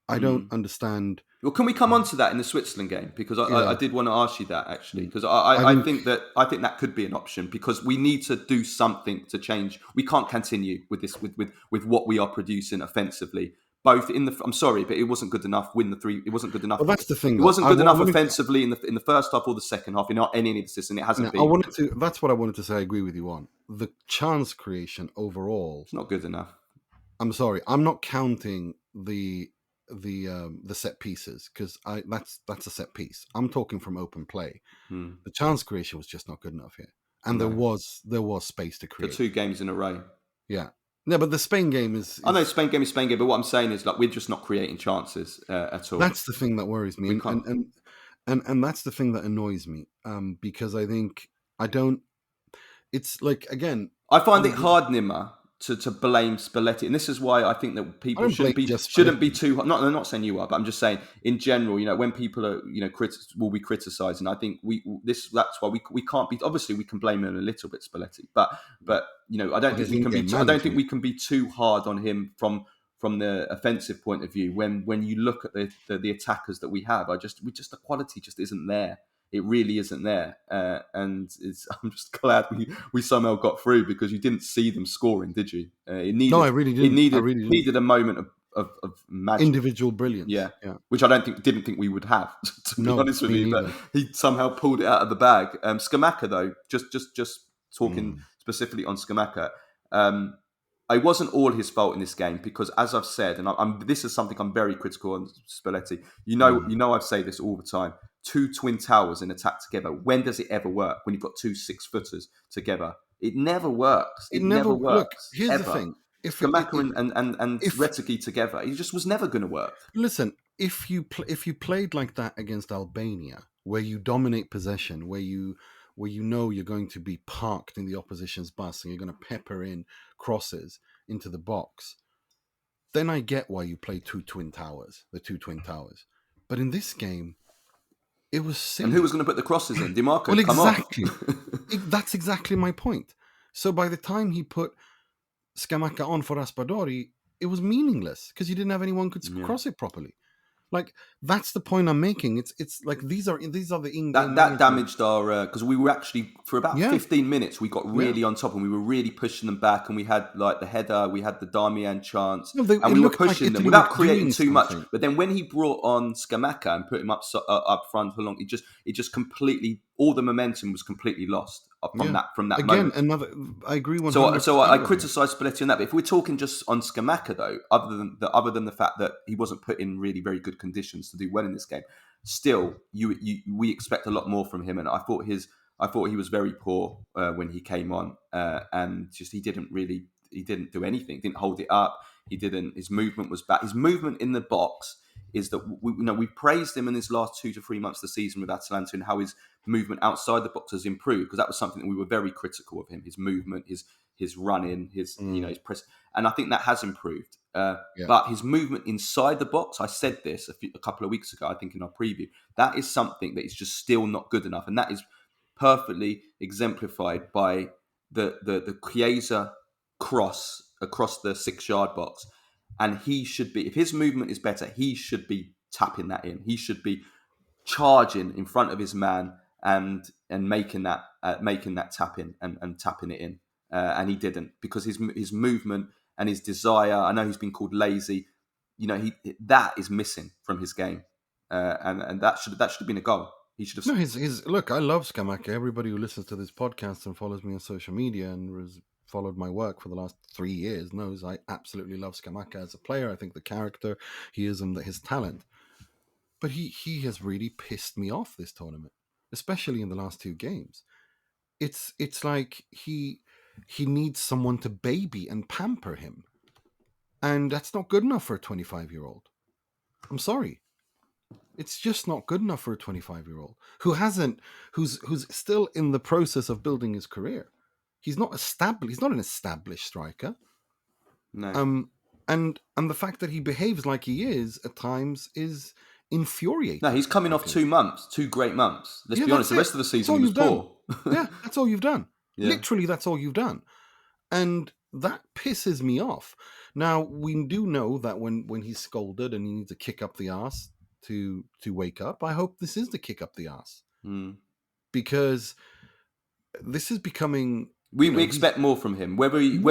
I don't understand. Well, can we come on to that in the Switzerland game? Because I did want to ask you that, actually, because I think that could be an option, because we need to do something to change. We can't continue with this with what we are producing offensively. Both I'm sorry, but it wasn't good enough. It wasn't good enough. Well, that's the thing. It wasn't good enough offensively in the first half or the second half. In any of the system, it hasn't been. That's what I wanted to say. I agree with you on the chance creation overall. It's not good enough. I'm sorry. I'm not counting the set pieces, because that's a set piece. I'm talking from open play. The chance creation was just not good enough here, and there was space to create for 2 games in a row. Yeah. No, but the Spain game is... I know Spain game is Spain game, but what I'm saying is, like, we're just not creating chances at all. That's the thing that worries me, and that's the thing that annoys me, because I think it's like, again, I find it hard, Nima, to blame Spalletti, and this is why I think that people shouldn't be too. I'm not saying you are, but I'm just saying in general. When people are will be criticising. I think that's why we can't be. Obviously, we can blame him a little bit, Spalletti, but I don't think we can be. I don't think we can be too hard on him from the offensive point of view. When you look at the attackers that we have, the quality just isn't there. It really isn't there, and I'm just glad we somehow got through, because you didn't see them scoring, did you? No, I really didn't. It needed a moment of magic, individual brilliance, yeah, which I didn't think we would have. To be honest with you, but he somehow pulled it out of the bag. Scamacca, though, just talking specifically on Scamacca, it wasn't all his fault in this game, because, as I've said, and this is something I'm very critical on Spalletti. I say this all the time. 2 twin towers in attack together. When does it ever work? When you've got 2 6-footers together, it never works. It never works. Look, here's ever. The thing: if Scamacca and Retegui together, it just was never going to work. Listen, if you played like that against Albania, where you dominate possession, where you you're going to be parked in the opposition's bus and you're going to pepper in crosses into the box, then I get why you play the 2 twin towers. But in this game, it was silly. And who was going to put the crosses in? Di Marco, well, exactly. That's exactly my point. So by the time he put Scamacca on for Raspadori, it was meaningless, because you didn't have anyone who could cross it properly. Like, that's the point I'm making. It's like these are the in-game that damaged our, because we were actually, for about 15 minutes, we got really on top, and we were really pushing them back, and we had like the header, we had the Darmian chance, and we were pushing them without creating too much. But then when he brought on Scamacca and put him up front for long, it just completely, all the momentum was completely lost from that again, moment. I agree 100%. So I criticise Spalletti on that. But if we're talking just on Scamacca, though, other than the fact that he wasn't put in really very good conditions to do well in this game, still we expect a lot more from him. And I thought he was very poor when he came on, and just he didn't do anything. Didn't hold it up. His movement was bad. His movement in the box is that we praised him in his last 2 to 3 months of the season with Atalanta, and how his movement outside the box has improved, because that was something that we were very critical of him. His movement, his running, his press, and I think that has improved. But his movement inside the box, I said this a couple of weeks ago, I think in our preview, that is something that is just still not good enough, and that is perfectly exemplified by the Chiesa cross across the 6-yard box. And he should be, if his movement is better, he should be tapping that in. He should be charging in front of his man and making that tap in and tapping it in. And he didn't, because his movement and his desire. I know he's been called lazy. That is missing from his game, and that should have been a goal. He should have. No, look. I love Scamacca. Everybody who listens to this podcast and follows me on social media and has followed my work for the last 3 years knows I absolutely love Scamacca as a player. I think the character he is and his talent. But he has really pissed me off this tournament, especially in the last 2 games. It's like he needs someone to baby and pamper him, and that's not good enough for a 25-year-old. I'm sorry, it's just not good enough for a 25-year-old who's still in the process of building his career. He's not established. He's not an established striker. No. And the fact that he behaves like he is at times is infuriating. No, he's coming off 2 months, 2 great months. Let's be honest. The rest of the season was poor. Yeah, that's all you've done. Yeah. Literally, that's all you've done, and that pisses me off. Now, we do know that when he's scolded and he needs to kick up the arse to wake up, I hope this is the kick up the arse. Because this is becoming... We expect more from him. Whether you're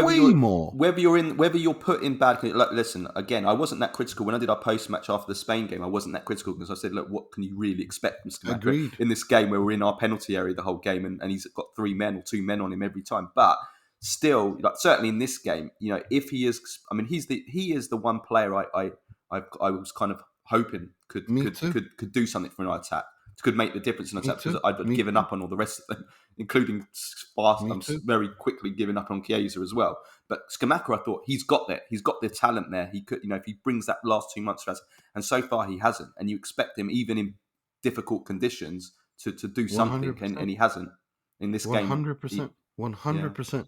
put in bad. Like, listen, again, I wasn't that critical when I did our post match after the Spain game. I wasn't that critical because I said, look, what can you really expect from Scamacca in this game where we're in our penalty area the whole game and he's got 3 men or 2 men on him every time. But still, like, certainly in this game, if he is, I mean, he is the one player I was kind of hoping could do something for an attack. Could make the difference in attack because I'd given up on all the rest of them, including very quickly giving up on Chiesa as well. But Scamacca, I thought he's got that. He's got the talent there. He could, if he brings that last 2 months for us, and so far he hasn't. And you expect him, even in difficult conditions, to do something, and he hasn't in this game. 100%. 100%.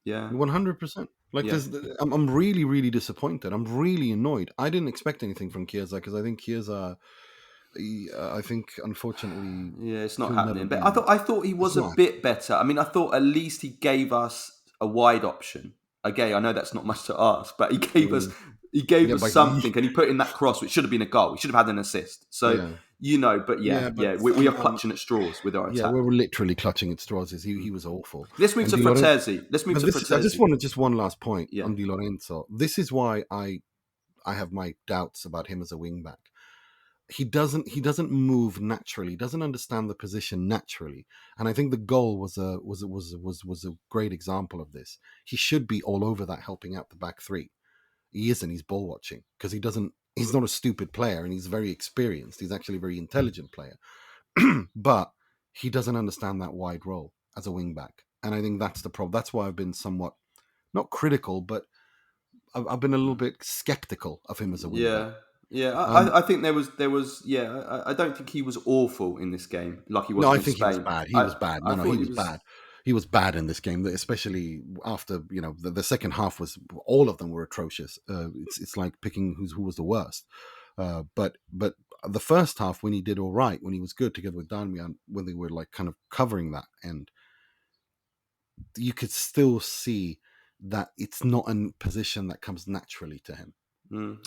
Yeah. 100%. Like, I'm really, really disappointed. I'm really annoyed. I didn't expect anything from Chiesa because I think Chiesa... I think, unfortunately, it's not happening. But I thought he was a bit better. I mean, I thought at least he gave us a wide option. Again, I know that's not much to ask, but he gave us something, and he put in that cross, which should have been a goal. We should have had an assist. So we are clutching at straws with our attack. Yeah, we're literally clutching at straws. He was awful. Let's move to Frattesi. I just wanted one last point on Di Lorenzo. This is why I have my doubts about him as a wing back. He doesn't move naturally. He doesn't understand the position naturally, and I think the goal was a great example of this. He should be all over that, helping out the back three. He isn't. He's ball watching because he doesn't. He's not a stupid player, and he's very experienced. He's actually a very intelligent player, but he doesn't understand that wide role as a wing back, and I think that's the problem. That's why I've been somewhat not critical, but I've been a little bit skeptical of him as a wing back. Yeah, I think there was. I don't think he was awful in this game, like he was. No, in I think Spain. he was bad. He was bad. No, he was bad. He was bad in this game, especially after the second half was. All of them were atrocious. It's like picking who was the worst. But the first half, when he did all right, when he was good together with Darmian, when they were like kind of covering that end, you could still see that it's not a position that comes naturally to him.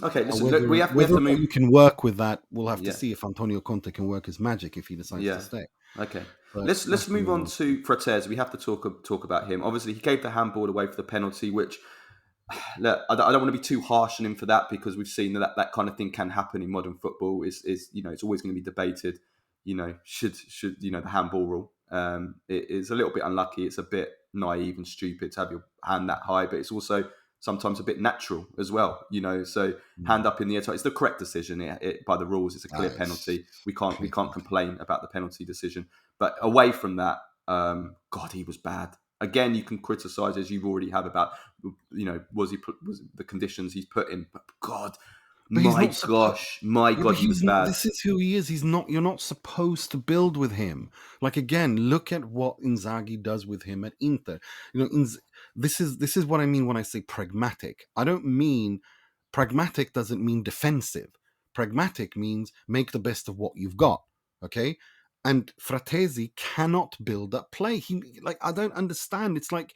Okay, listen, we have to move. You can work with that. We'll have to see if Antonio Conte can work his magic if he decides to stay. Okay, but let's move on to Frattesi. We have to talk about him. Obviously, he gave the handball away for the penalty, which look, I don't want to be too harsh on him for that because we've seen that kind of thing can happen in modern football. Is it's always going to be debated. Should the handball rule? It is a little bit unlucky. It's a bit naive and stupid to have your hand that high, but it's also sometimes a bit natural as well, so hand up in the air. It's the correct decision. By the rules, it's a clear penalty. We can't complain about the penalty decision. But away from that, God, he was bad. Again, you can criticise as you've already have about, was the conditions he's put in. But God, my God, he was bad. This is who he is. He's not. You're not supposed to build with him. Like, again, look at what Inzaghi does with him at Inter. This is what I mean when I say pragmatic. I don't mean pragmatic. Doesn't mean defensive. Pragmatic means make the best of what you've got. Okay. And Frattesi cannot build up play. I don't understand. It's like,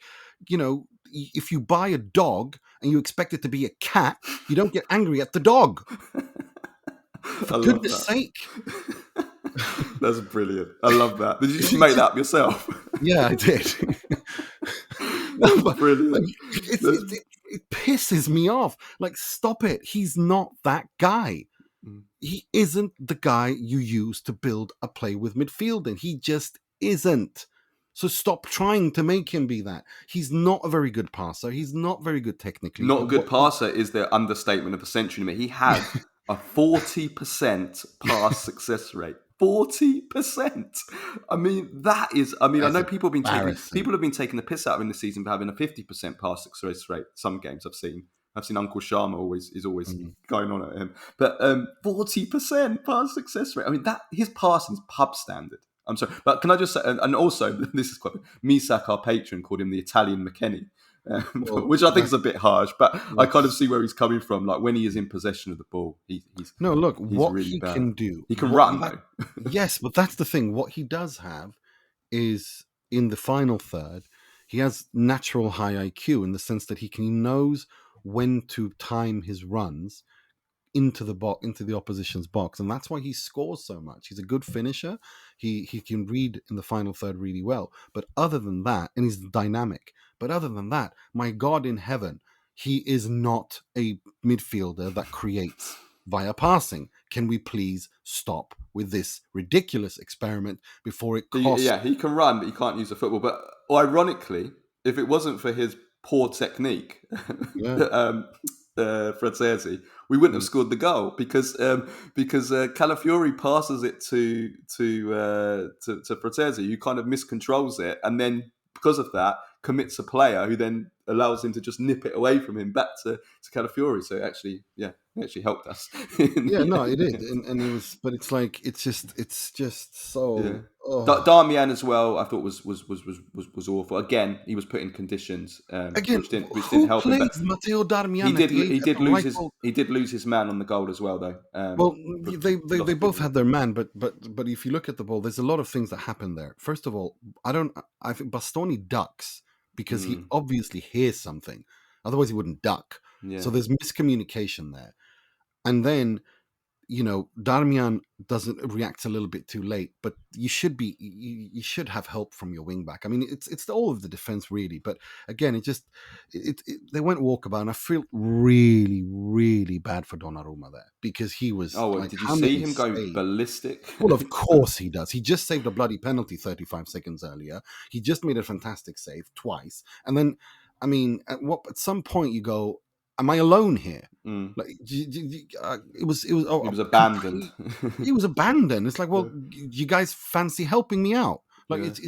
if you buy a dog and you expect it to be a cat, you don't get angry at the dog. For goodness sake. That's brilliant. I love that. Did you just make that up yourself? Yeah, I did. Brilliant. It pisses me off. Like, stop it. He's not that guy. He isn't the guy you use to build a play with midfield, and he just isn't. So stop trying to make him be that. He's not a very good passer. He's not very good technically. Not a good passer is the understatement of the century. He had a 40% pass success rate. 40%. I mean, that is. I mean, I know people have been taking the piss out of him this season for having a 50% pass success rate. Some games I've seen Uncle Sharma is always going on at him. But 40% pass success rate. I mean, his passing is pub standard. I'm sorry, but can I just say, and also, this is quite, Misak, our patron, called him the Italian McKennie, which I think is a bit harsh, but I kind of see where he's coming from. Like, when he is in possession of the ball, he's what really he bad. Can do. He can run, though. Yes, but that's the thing. What he does have is, in the final third, he has natural high IQ in the sense that he knows when to time his runs into the opposition's box, and that's why he scores so much. He's a good finisher. He can read in the final third really well. But other than that, and he's dynamic. But other than that, my God in heaven, he is not a midfielder that creates via passing. Can we please stop with this ridiculous experiment before it costs? Yeah, he can run, but he can't use the football. But ironically, if it wasn't for his poor technique, Yeah. Frattesi, we wouldn't have scored the goal because Calafiori passes it to Frattesi, who kind of miscontrols it, and then because of that commits a player who then allows him to just nip it away from him back to Calafiori. So actually, it actually helped us. Yeah, no, it did, and it was, but it's like it's just so. Yeah. Oh. Darmian as well, I thought was awful. Again, he was put in conditions Again, which didn't who help him. plays But Matteo Darmian? he did lose his man on the goal as well, though. Well, they both had their man, but if you look at the ball, there's a lot of things that happen there. First of all, I think Bastoni ducks because he obviously hears something, otherwise he wouldn't duck. Yeah. So there's miscommunication there, and then Darmian reacts a little bit too late, but you should have help from your wing back. I mean, it's all of the defense really, but again, they went walkabout, and I feel really, really bad for Donnarumma there because he was. Oh, did you see him go ballistic? Well, of course he does. He just saved a bloody penalty 35 seconds earlier. He just made a fantastic save twice, and then, I mean, at some point you go, am I alone here? Like it was. He was abandoned. He was abandoned. It's like, well, you guys fancy helping me out? Like it's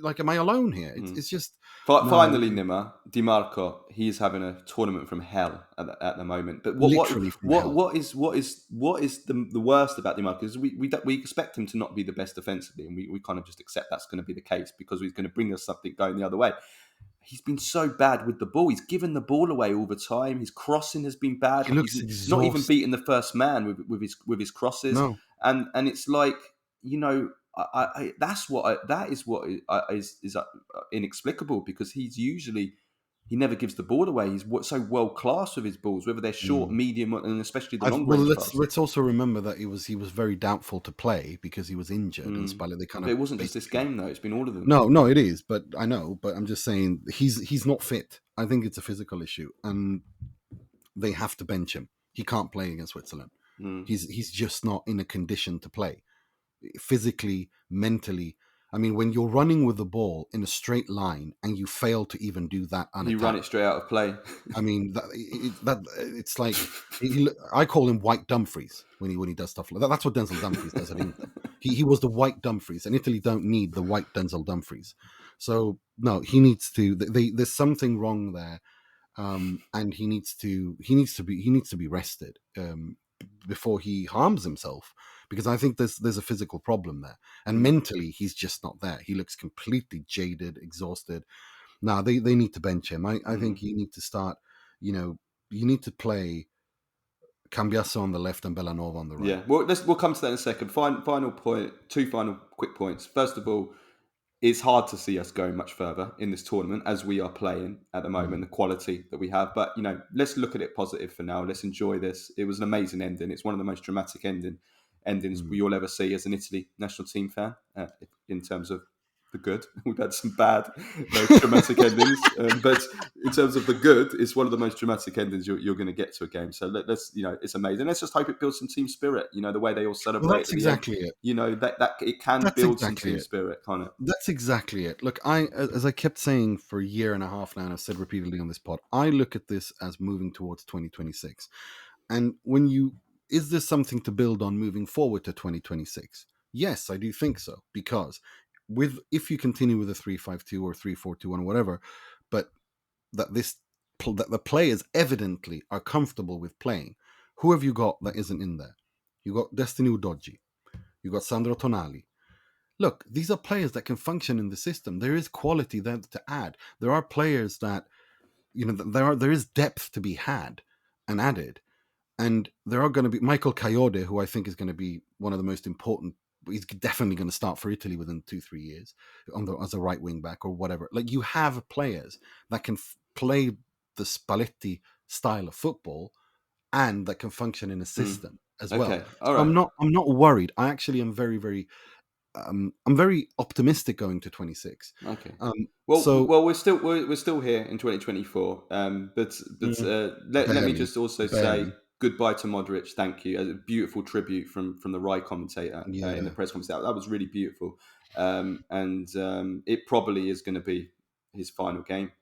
like, am I alone here? It's just. Finally, Nima Di Marco, he's having a tournament from hell at the moment. But what is the worst about Di Marco is we expect him to not be the best defensively, and we kind of just accept that's going to be the case because he's going to bring us something going the other way. He's been so bad with the ball. He's given the ball away all the time. His crossing has been bad. He's not even beaten the first man with his crosses. No. And it's like, that is inexplicable because he never gives the ball away. He's so world class with his balls, whether they're short, medium, and especially the long range. Let's also remember that he was very doubtful to play because he was injured and Spalletti But it wasn't just this game though; it's been all of them. No, it is. But I know. But I'm just saying he's not fit. I think it's a physical issue, and they have to bench him. He can't play against Switzerland. He's just not in a condition to play physically, mentally. I mean, when you're running with the ball in a straight line and you fail to even do that, you run it straight out of play. I mean, it's like I call him White Dumfries when he does stuff like that. That's what Denzel Dumfries does at England. He was the White Dumfries, and Italy don't need the White Denzel Dumfries. So no, he needs to. There's something wrong there, and he needs to be rested before he harms himself. Because I think there's a physical problem there. And mentally, he's just not there. He looks completely jaded, exhausted. Now, they need to bench him. I think you need to start, you need to play Cambiasso on the left and Bellanova on the right. Yeah, we'll come to that in a second. Final point, two final quick points. First of all, it's hard to see us going much further in this tournament as we are playing at the moment, the quality that we have. But, let's look at it positive for now. Let's enjoy this. It was an amazing ending. It's one of the most dramatic endings we all ever see as an Italy national team fan in terms of the good. We've had some bad, dramatic endings, but in terms of the good, it's one of the most dramatic endings you're going to get to a game. So let's, it's amazing. Let's just hope it builds some team spirit. The way they all celebrate. Well, that's exactly it. That it can build some team spirit, can't it? That's exactly it. Look, as I kept saying for a year and a half now, and I've said repeatedly on this pod, I look at this as moving towards 2026, and is there something to build on moving forward to 2026? Yes, I do think so. Because if you continue with a 3-5-2 or 3-4-2 or whatever, but that the players evidently are comfortable with playing, who have you got that isn't in there? You got Destiny Udogi. You got Sandro Tonali. Look, these are players that can function in the system. There is quality there to add. There are players that, there is depth to be had and added. And there are going to be Michael Kayode, who I think is going to be one of the most important. He's definitely going to start for Italy within 2-3 years as a right wing back or whatever. Like, you have players that can play the Spalletti style of football and that can function in a system as well. Okay, all So right. I'm not worried. I actually am I'm very optimistic going to 26. Okay. Um, Well, so well, we're still here in 2024. Let me barely, just also say barely, goodbye to Modric. Thank you. A beautiful tribute from the Rai commentator in the yeah, press conference. That was really beautiful. It probably is going to be his final game,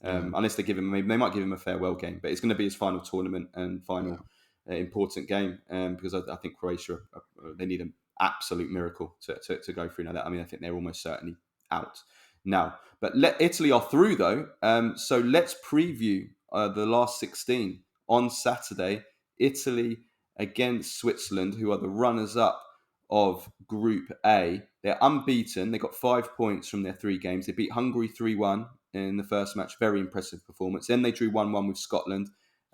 yeah, unless they might give him a farewell game, but it's going to be his final tournament and yeah. final important game. Because I think Croatia they need an absolute miracle to go through now. That I mean, I think they're almost certainly out now. But Italy are through though. So let's preview the last 16 on Saturday. Italy against Switzerland, who are the runners-up of Group A. They're unbeaten. They got 5 points from their 3 games. They beat Hungary 3-1 in the first match. Very impressive performance. Then they drew 1-1 with Scotland.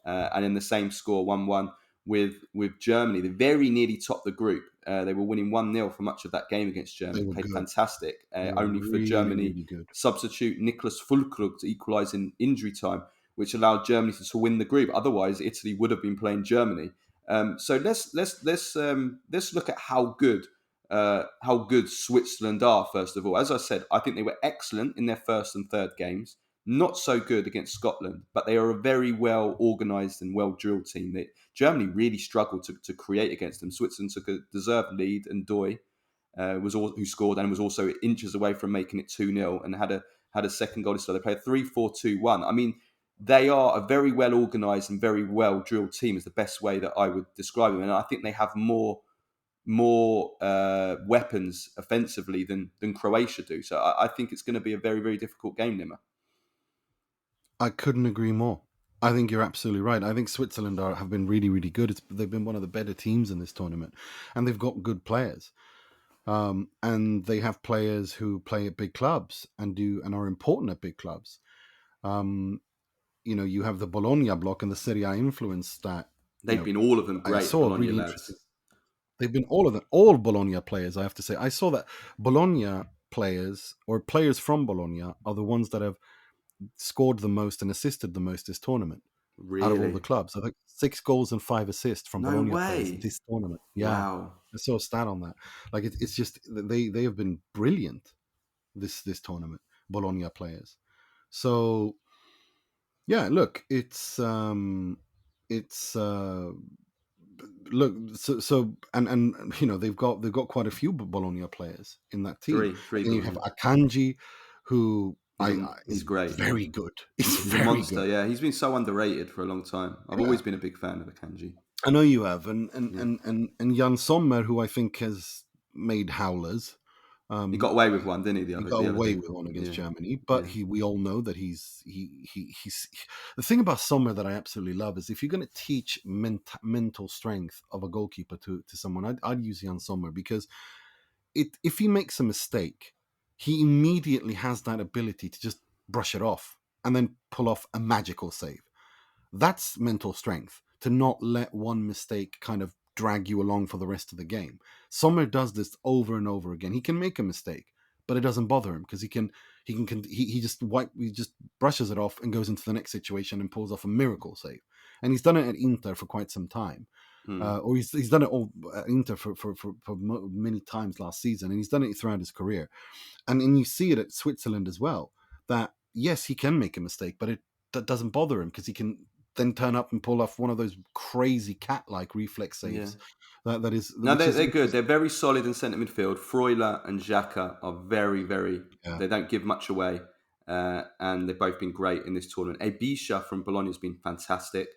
And in the same score, 1-1 with Germany. They very nearly topped the group. They were winning 1-0 for much of that game against They Germany. were Played good. fantastic. They were Only for really, Germany really good. substitute Niklas Füllkrug to equalise in injury time, which allowed Germany to win the group. Otherwise, Italy would have been playing Germany. So let's look at how good Switzerland are. First of all, as I said, I think they were excellent in their first and third games. Not so good against Scotland, but they are a very well organised and well drilled team. Germany really struggled to create against them. Switzerland took a deserved lead, and Doy who scored and was also inches away from making it 2-0 and had a second goal. So they played 3-4-2-1. I mean, they are a very well organised and very well drilled team. Is the best way that I would describe them, and I think they have more weapons offensively than Croatia do. So I think it's going to be a very, very difficult game, Nima. I couldn't agree more. I think you're absolutely right. I think Switzerland have been really, really good. They've been one of the better teams in this tournament, and they've got good players. And they have players who play at big clubs and are important at big clubs. You have the Bologna block and the Serie A influence that They've been all of them I great, the saw Bologna really lads. interesting. They've been all of them, all Bologna players. I have to say, I saw that Bologna players or players from Bologna are the ones that have scored the most and assisted the most this tournament out of all the Really? clubs. I think 6 goals and 5 assists from No Bologna players way. this tournament. Yeah, Wow. I saw a stat on that. Like it's just they have been brilliant this tournament, Bologna players. So yeah, look, it's look and they've got quite a few Bologna players in that team. Three And then you have Bologna. Akanji, who He's is great. very good. He's He's a very monster. good. Yeah, he's been so underrated for a long time. I've Yeah, always been a big fan of Akanji. I know you have, and Yeah, Jan Sommer, who I think has made howlers. he got away with one, didn't he? He got The other away day. with one against Yeah, Germany, but yeah. we all know that he's the thing about Sommer that I absolutely love is if you're going to teach mental strength of a goalkeeper to someone, I'd use Jan Sommer because if he makes a mistake, he immediately has that ability to just brush it off and then pull off a magical save. That's mental strength, to not let one mistake kind of drag you along for the rest of the game. Sommer does this over and over again. He can make a mistake, but it doesn't bother him because he just brushes it off and goes into the next situation and pulls off a miracle save. And he's done it at Inter for quite some time. Hmm. Or he's done it all at Inter for many times last season, and he's done it throughout his career. And you see it at Switzerland as well, that yes, he can make a mistake, but that doesn't bother him because he can then turn up and pull off one of those crazy cat-like reflex Yeah. saves. That is, No, which they're is good. They're very solid in centre midfield. Freuler and Xhaka are very, very. yeah. They don't give much away, and they've both been great in this tournament. Ebisha from Bologna has been fantastic,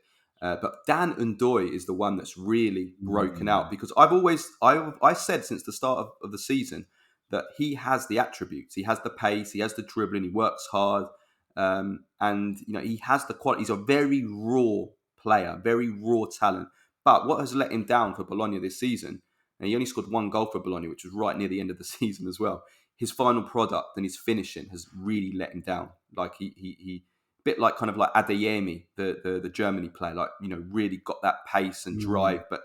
but Dan Ndoye is the one that's really broken out because I said since the start of the season that he has the attributes. He has the pace. He has the dribbling. He works hard, and he has the quality. He's a very raw player, very raw talent. But what has let him down for Bologna this season, and he only scored 1 goal for Bologna, which was right near the end of the season as well. His final product and his finishing has really let him down. Like he a bit like kind of like Adeyemi, the Germany player, like really got that pace and drive, but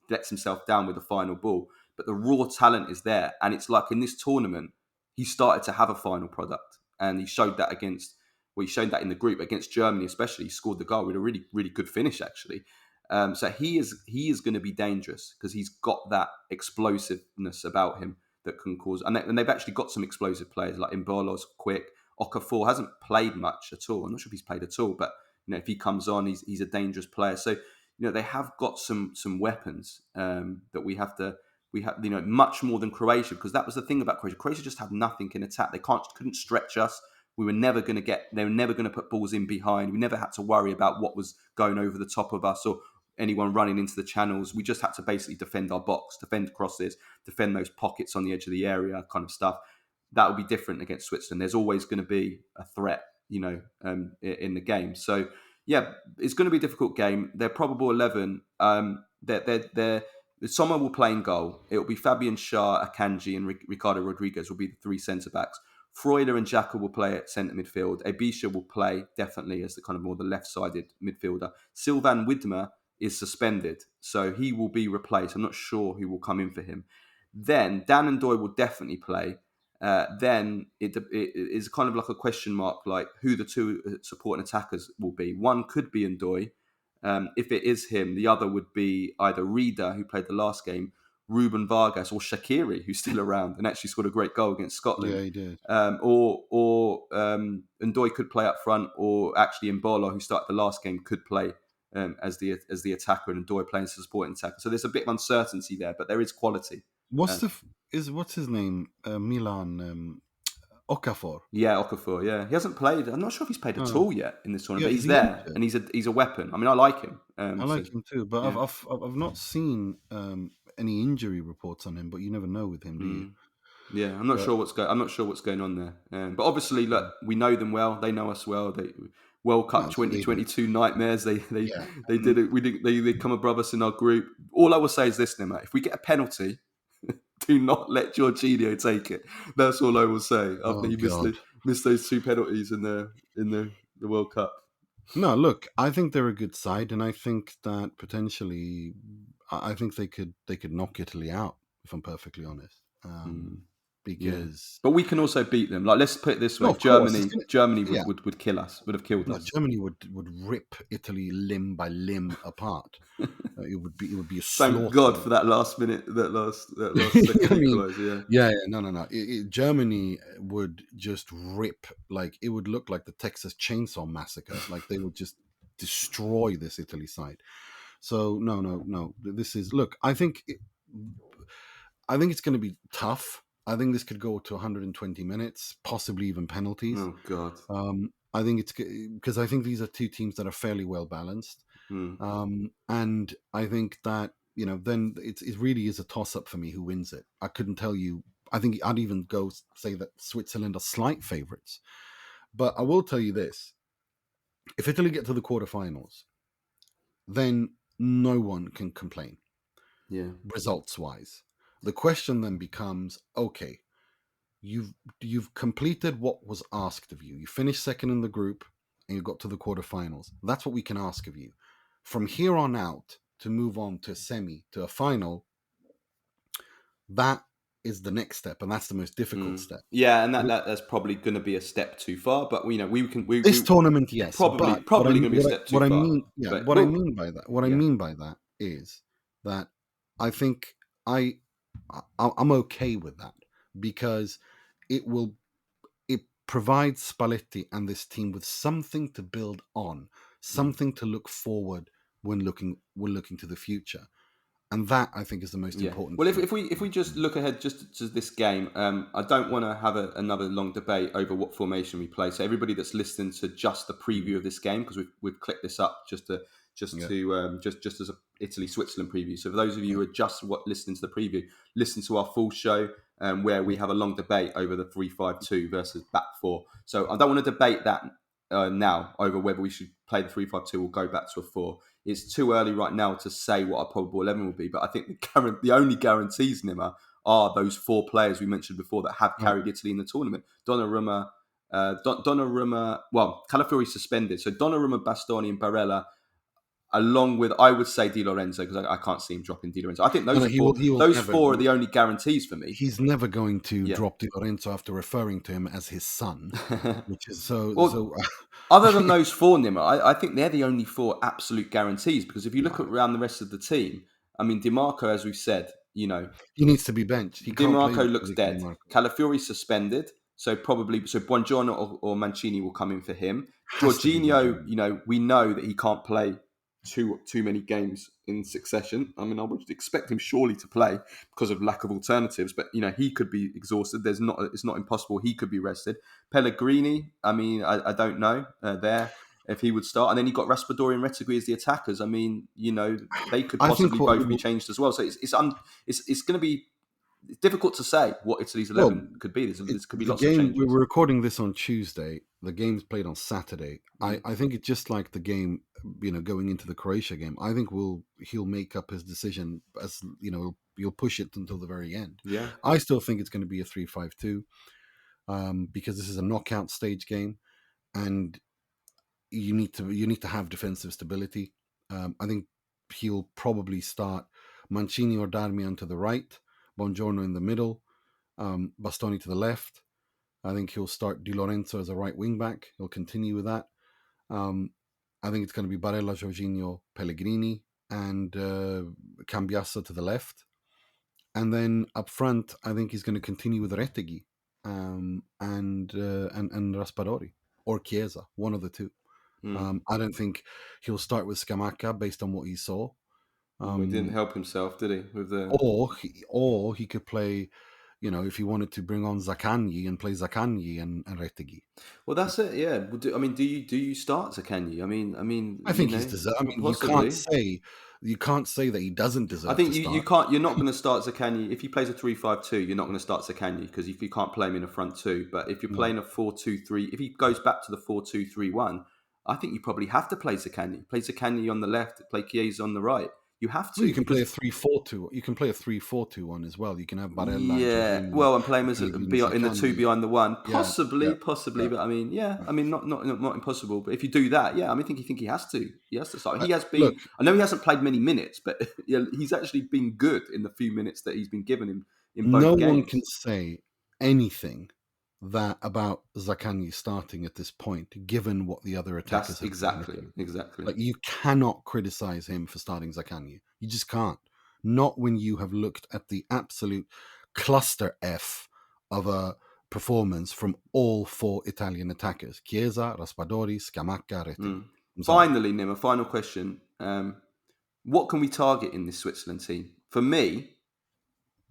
lets himself down with the final ball. But the raw talent is there, and it's like in this tournament he started to have a final product, and he showed that against Well, he showed that in the group against Germany, especially. He scored the goal with a really, really good finish, actually. So he is going to be dangerous because he's got that explosiveness about him that can cause. And they've actually got some explosive players like Imbolo's quick. Okafor hasn't played much at all. I'm not sure if he's played at all, but if he comes on, he's a dangerous player. So they have got some weapons that we have much more than Croatia, because that was the thing about Croatia. Croatia just had nothing in attack. They couldn't stretch us. They were never going to put balls in behind. We never had to worry about what was going over the top of us or anyone running into the channels. We just had to basically defend our box, defend crosses, defend those pockets on the edge of the area kind of stuff. That will be different against Switzerland. There's always going to be a threat, in the game. So, yeah, it's going to be a difficult game. Their probable 11, someone will play in goal. It will be Fabian Schär, Akanji, and Ricardo Rodriguez will be the three centre-backs. Freuler and Xhaka will play at centre midfield. Ebisha will play definitely as the kind of more the left-sided midfielder. Sylvain Widmer is suspended, so he will be replaced. I'm not sure who will come in for him. Then Dan and Doy will definitely play. Then it is kind of like a question mark, like who the two supporting attackers will be. One could be Ndoye. If it is him, the other would be either Rida, who played the last game, Ruben Vargas, or Shaqiri, who's still around and actually scored a great goal against Scotland. Yeah, he did. Or Ndoye could play up front, or actually Mbolo, who started the last game, could play as the attacker, and Ndoye playing as a supporting attacker. So there's a bit of uncertainty there, but there is quality. What's his name? Milan Okafor. Yeah, Okafor. Yeah, he hasn't played. I'm not sure if he's played at all yet in this tournament. But he's there, and he's a weapon. I mean, I like him. I like him too, but yeah. I've not seen any injury reports on him. But you never know with him, do you? Yeah, I'm not sure what's going on there. But obviously, look, we know them well. They know us well. They World Cup 2022 nightmares. They did it. They come above us in our group. All I will say is this, Nima: if we get a penalty, do not let Jorginho take it. That's all I will say after he missed those two penalties in the World Cup. No, look, I think they're a good side, and I think that potentially, I think they could knock Italy out, if I'm perfectly honest. But we can also beat them. Like, let's put it this way: Germany would kill us. Would have killed us. Germany would rip Italy limb by limb apart. It would be a slaughter. Thank God for that last minute, that last second equalizer. No. Germany would just rip, like it would look like the Texas Chainsaw Massacre. Like they would just destroy this Italy side. So no. This is I think it's going to be tough. I think this could go to 120 minutes, possibly even penalties. Oh God. I think it's because I think these are two teams that are fairly well balanced. And I think that, then it really is a toss-up for me who wins it. I couldn't tell you. I think I'd even go say that Switzerland are slight favourites. But I will tell you this. If Italy get to the quarterfinals, then no one can complain. Yeah. Results-wise. The question then becomes, okay, you've completed what was asked of you. You finished second in the group and you got to the quarterfinals. That's what we can ask of you. From here on out, to move on to a semi, to a final, that is the next step, and that's the most difficult step. Yeah, and that's probably going to be a step too far. But this tournament, yes, probably going to be a step too far. What I mean by that is that I think I'm okay with that, because it provides Spalletti and this team with something to build on, something to look forward when looking to the future, and that I think is the most important. Well, if we just look ahead just to this game, I don't want to have another long debate over what formation we play. So everybody that's listening to just the preview of this game, because we've clicked this up just as a Italy-Switzerland preview. So for those of you who are just listening to the preview, listen to our full show where we have a long debate over the 3-5-2 versus back four. So I don't want to debate that now over whether we should play the 3-5-2 or go back to a 4. It's too early right now to say what our probable 11 will be, but I think the only guarantees, Nima, are those 4 players we mentioned before that have carried Italy in the tournament. Donnarumma, well, Calafiori suspended, so Donnarumma, Bastoni and Barella, along with, I would say, Di Lorenzo, because I can't see him dropping Di Lorenzo. I think those he will those never. four are the only guarantees for me. He's never going to Yeah. drop Di Lorenzo after referring to him as his son, which is so. Well, other than those four, Nima, I think they're the only four absolute guarantees, because if you look around the rest of the team, I mean, DiMarco, as we've said, you know, he needs to be benched. He can't play. DiMarco looks dead. DiMarco. Calafiori suspended, so Buongiorno or Mancini will come in for him. Has to be Jorginho, Buongiorno. we know that he can't play too many games in succession. I mean, I would expect him surely to play because of lack of alternatives, but he could be exhausted. It's not impossible. He could be rested. Pellegrini, I mean, I don't know there if he would start. And then you've got Raspadori and Retegui as the attackers. I mean, they could possibly both be changed as well. So it's going to be difficult to say what Italy's 11 could be. This could be lots of changes. We were recording this on Tuesday. The game's played on Saturday. I think it's just like the game, going into the Croatia game. I think he'll make up his decision as, you'll push it until the very end. Yeah. I still think it's going to be a 3-5-2 because this is a knockout stage game, and you need to have defensive stability. I think he'll probably start Mancini or Darmian to the right, Buongiorno in the middle, Bastoni to the left. I think he'll start Di Lorenzo as a right wing back. He'll continue with that. I think it's going to be Barella, Jorginho, Pellegrini, and Cambiasso to the left. And then up front, I think he's going to continue with Retegui and Raspadori or Chiesa, one of the two. I don't think he'll start with Scamacca based on what he saw. He didn't help himself, did he? With the or he could play, if he wanted to bring on Zaccagni and play Zaccagni and Retegui. Well, that's it. Yeah. Do you start Zaccagni? I think he's deserved. I mean, you can't say that he doesn't deserve. I think to start. you can't. You're not going to start Zaccagni if he plays a 3-5-2. You're not going to start Zaccagni because you can't play him in a front two. But if you're playing a 4-2-3, if he goes back to the 4-2-3-1, I think you probably have to play Zaccagni. Play Zaccagni on the left, play Chiesa on the right. You have to. Well, you can play a 3-4-2. You can play a 3-4-2-1 as well. You can have Barella. Yeah, and play him as in the two behind the one. Possibly. But not impossible. But if you do that, I think he has to. He has to start. He has been. Look, I know he hasn't played many minutes, but he's actually been good in the few minutes that he's been given him in both games. No one can say anything about Zaccagni starting at this point, given what the other attackers have done. Exactly. Like, you cannot criticize him for starting Zaccagni. You just can't. Not when you have looked at the absolute cluster F of a performance from all four Italian attackers: Chiesa, Raspadori, Scamacca, Retegui. Finally, Nim, a final question. What can we target in this Switzerland team? For me,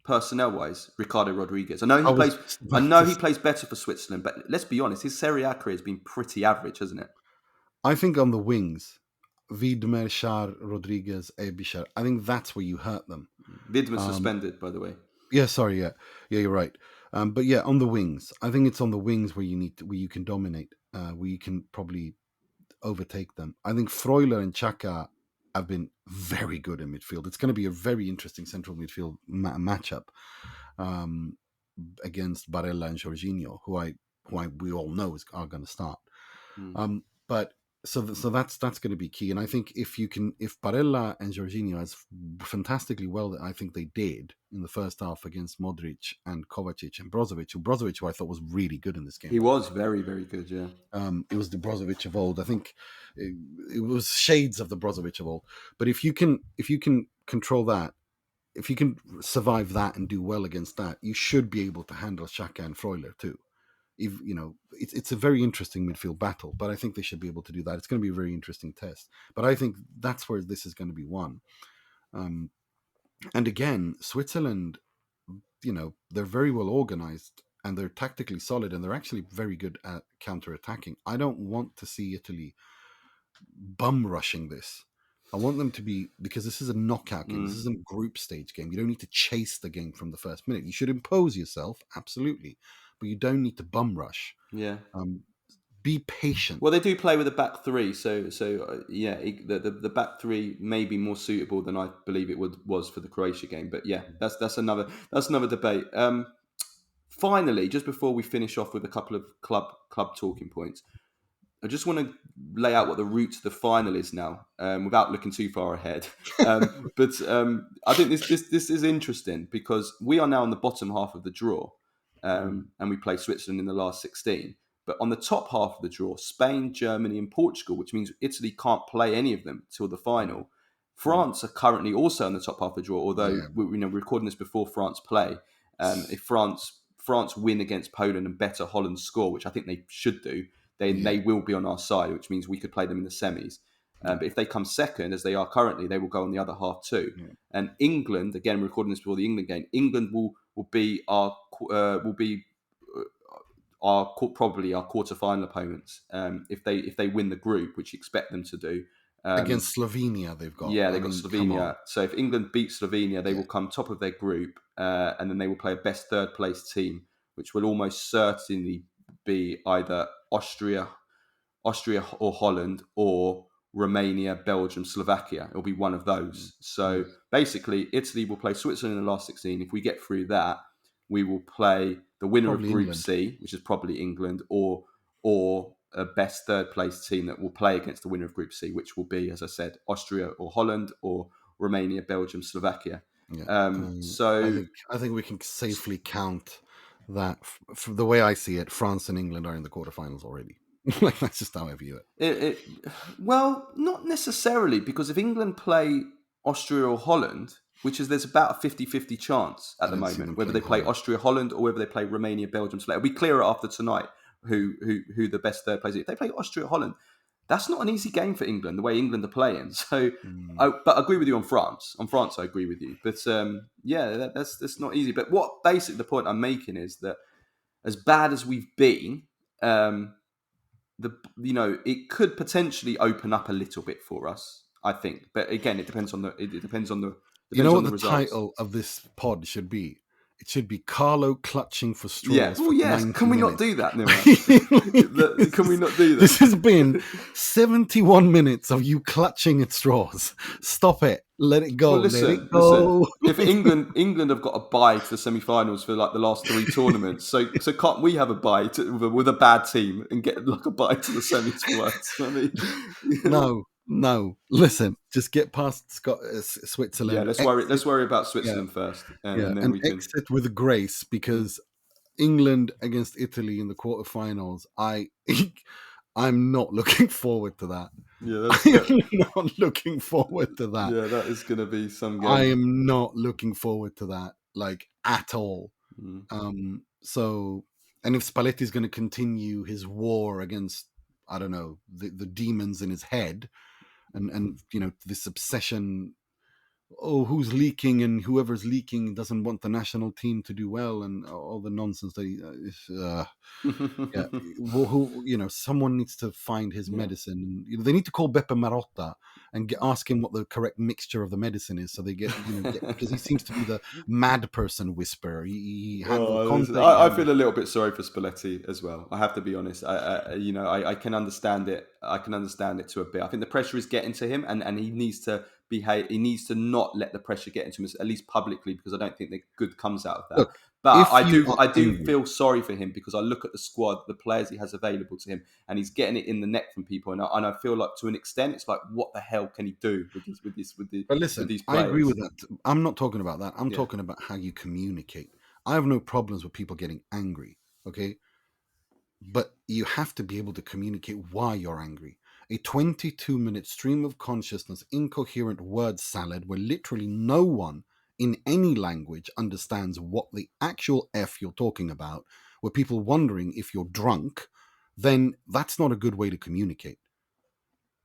personnel-wise, Ricardo Rodriguez. I know he plays better for Switzerland, but let's be honest, his Serie A career has been pretty average, hasn't it? I think on the wings, Widmer, Schär, Rodriguez, Ebischer, I think that's where you hurt them. Widmer suspended, by the way. Yeah, sorry, yeah, you're right. But yeah, on the wings, I think it's on the wings where you can dominate, where you can probably overtake them. I think Freuler and Xhaka have been very good in midfield. It's going to be a very interesting central midfield matchup against Barella and Jorginho, who we all know are going to start. But so that's going to be key. And I think if Barella and Jorginho, as fantastically well that I think they did in the first half against Modric and Kovacic and Brozovic, who I thought was really good in this game. He was very, very good, yeah. It was the Brozovic of old. I think it was shades of the Brozovic of old. But if you can control that, if you can survive that and do well against that, you should be able to handle Xhaka and Freuler too. It's a very interesting midfield battle, but I think they should be able to do that. It's going to be a very interesting test. But I think that's where this is going to be won. And again, Switzerland, they're very well organized and they're tactically solid and they're actually very good at counter-attacking. I don't want to see Italy bum rushing this. I want them to be, because this is a knockout game. This isn't a group stage game. You don't need to chase the game from the first minute. You should impose yourself, absolutely. But you don't need to bum rush. Yeah. Be patient. Well, they do play with a back three, so the back three may be more suitable than I believe it was for the Croatia game. But yeah, that's another debate. Finally, just before we finish off with a couple of club talking points, I just want to lay out what the route to the final is now, without looking too far ahead. But I think this is interesting because we are now on the bottom half of the draw, and we play Switzerland in the last 16. But on the top half of the draw, Spain, Germany, and Portugal, which means Italy can't play any of them till the final. France are currently also on the top half of the draw, although we're recording this before France play. If France win against Poland and better Holland's score, which I think they should do, then they will be on our side, which means we could play them in the semis. But if they come second, as they are currently, they will go on the other half too. Yeah. And England, again, we're recording this before the England game. England will be probably our quarter-final opponents if they win the group, which you expect them to do. Against Slovenia, they've got. Yeah, they've got Slovenia. So if England beat Slovenia, they will come top of their group, and then they will play a best third-place team, which will almost certainly be either Austria or Holland, or Romania, Belgium, Slovakia. It'll be one of those. So basically, Italy will play Switzerland in the last 16. If we get through that, we will play the winner of Group C, which is probably England, or a best third place team that will play against the winner of Group C, which will be, as I said, Austria or Holland, or Romania, Belgium, Slovakia. So I think we can safely count that. The way I see it, France and England are in the quarterfinals already. Like, that's just how I view it. Well, not necessarily, because if England play Austria or Holland, which is, there's about a 50-50 chance at the moment, whether they play Austria, Holland, or whether they play Romania, Belgium, Slovakia. It'll be clearer after tonight who the best third place is. If they play Austria, Holland, that's not an easy game for England, the way England are playing. So, but I agree with you on France. On France, I agree with you. But that's not easy. But what basically the point I'm making is that as bad as we've been, it could potentially open up a little bit for us, I think. But again, it depends on the You know what the results. title of this pod should be? It should be Carlo clutching for straws. For 90 Can we minutes. not do that, Nima? Can we not do that? This has been 71 minutes of you clutching at straws. Stop it. Let it go. Well, listen. If England have got a bye to the semi-finals for like the last 3 tournaments, so can't we have a bye with a bad team and get like a bye to the semis first? I mean, No. Listen, just get past Switzerland. Yeah, let's worry about Switzerland first, and then we can exit with grace, because England against Italy in the quarterfinals, I'm not looking forward to that. I'm not looking forward to that. Yeah, that is going to be some game. I am not looking forward to that, like, at all. So, and if Spalletti is going to continue his war against, I don't know, the demons in his head, and this obsession, who's leaking, and whoever's leaking doesn't want the national team to do well, and all the nonsense that someone needs to find his medicine. They need to call Beppe Marotta and ask him what the correct mixture of the medicine is, so they get because he seems to be the mad person whisperer. I feel a little bit sorry for Spalletti as well. I have to be honest. I can understand it. I can understand it to a bit. I think the pressure is getting to him, and he needs to behave. He needs to not let the pressure get into him, at least publicly, because I don't think that good comes out of that. Look, but I do feel sorry for him, because I look at the squad, the players he has available to him, and he's getting it in the neck from people, and I feel like, to an extent, it's like, what the hell can he do with these players? I agree with that. I'm not talking about that. I'm talking about how you communicate. I have no problems with people getting angry, okay? But you have to be able to communicate why you're angry. A 22-minute stream of consciousness, incoherent word salad where literally no one in any language understands what the actual F you're talking about, where people wondering if you're drunk, then that's not a good way to communicate.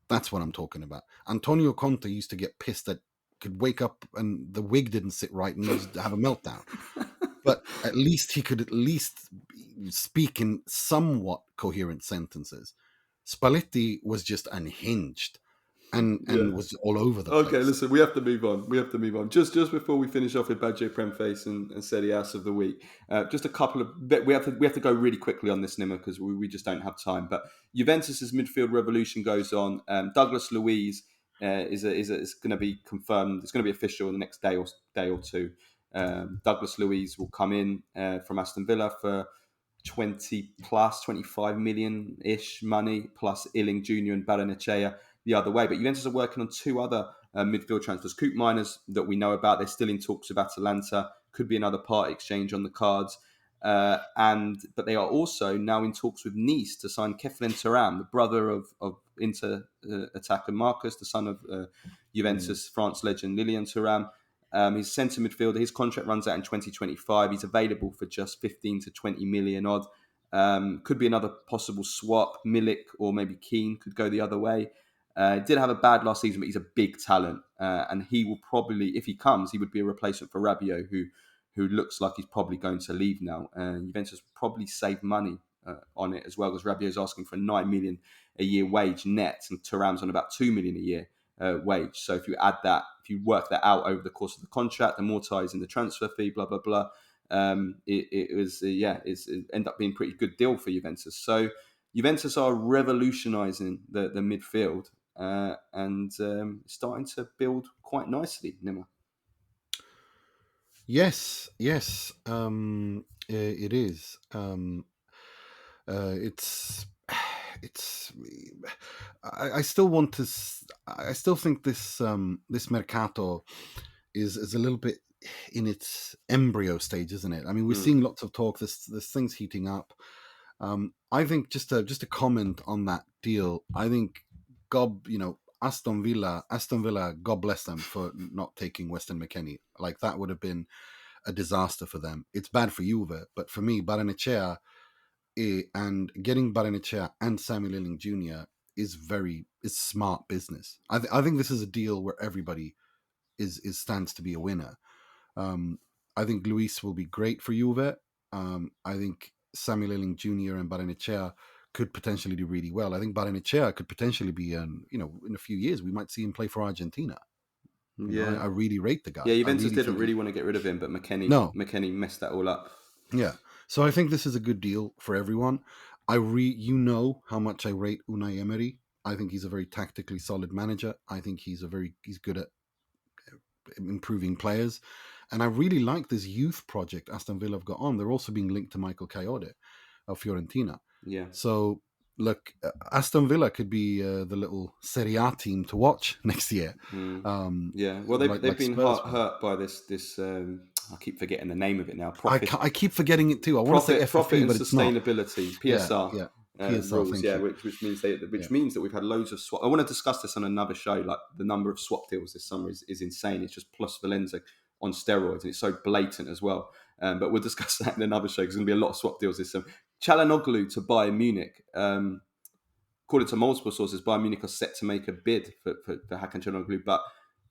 That's what I'm talking about. Antonio Conte used to get pissed that could wake up and the wig didn't sit right and used to have a meltdown. But at least he could speak in somewhat coherent sentences. Spalletti was just unhinged and was all over the place. Okay, listen, we have to move on. Just before we finish off with Badjo, Premface and Serie Ass of the week, just a couple of... We have to go really quickly on this, Nima, because we just don't have time. But Juventus's midfield revolution goes on. Douglas Luiz is going to be confirmed. It's going to be official in the next day or two. Douglas Luiz will come in from Aston Villa for 20 plus 25 million ish money, plus Iling-Junior and Barrenechea the other way. But Juventus are working on two other midfield transfers. Coop Miners that we know about, they're still in talks with Atalanta. Could be another part exchange on the cards. But they are also now in talks with Nice to sign Thuram, the brother of Inter attacker Marcus, the son of Juventus France legend Lilian Thuram. He's centre midfielder. His contract runs out in 2025. He's available for just 15 to 20 million odd. Could be another possible swap. Milik or maybe Keane could go the other way. Did have a bad last season, but he's a big talent. And he will probably, if he comes, he would be a replacement for Rabiot, who looks like he's probably going to leave now. Juventus probably save money on it as well, because Rabiot's asking for 9 million a year wage net, and Thuram's on about 2 million a year wage. So if you add that, if you work that out over the course of the contract, amortising the transfer fee, blah blah blah, it ended up being a pretty good deal for Juventus. So Juventus are revolutionising the midfield and starting to build quite nicely, Nima. Yes, it is. I still want to. I still think this mercato is a little bit in its embryo stage, isn't it? I mean, we're seeing lots of talk. There's things heating up. I think just to comment on that deal. I think Aston Villa, God bless them for not taking Weston McKennie. Like, that would have been a disaster for them. It's bad for Juve, but for me, Barrenechea and getting Barrenechea and Samuel Iling-Junior is smart business. I think this is a deal where everybody stands to be a winner. I think Luiz will be great for Juve. I think Samuel Iling-Junior and Barrenechea could potentially do really well. I think Barrenechea could potentially be, in a few years, we might see him play for Argentina. I really rate the guy. Yeah, Juventus didn't really want to get rid of him, but McKennie messed that all up. Yeah, so I think this is a good deal for everyone. You know how much I rate Unai Emery. I think he's a very tactically solid manager. I think he's good at improving players, and I really like this youth project Aston Villa have got on. They're also being linked to Michael Kayode of Fiorentina. Yeah. So look, Aston Villa could be the little Serie A team to watch next year. Well, they've been hurt by this. I keep forgetting the name of it now. I keep forgetting it too. I want to say FFP, but it's not. Sustainability, PSR. PSR, which means that we've had loads of swap. I want to discuss this on another show. Like, the number of swap deals this summer is insane. It's just plus Valenza on steroids, and it's so blatant as well. But we'll discuss that in another show, because there's going to be a lot of swap deals this summer. Calhanoglu to Bayern Munich. According to multiple sources, Bayern Munich are set to make a bid for Hakan Calhanoglu, but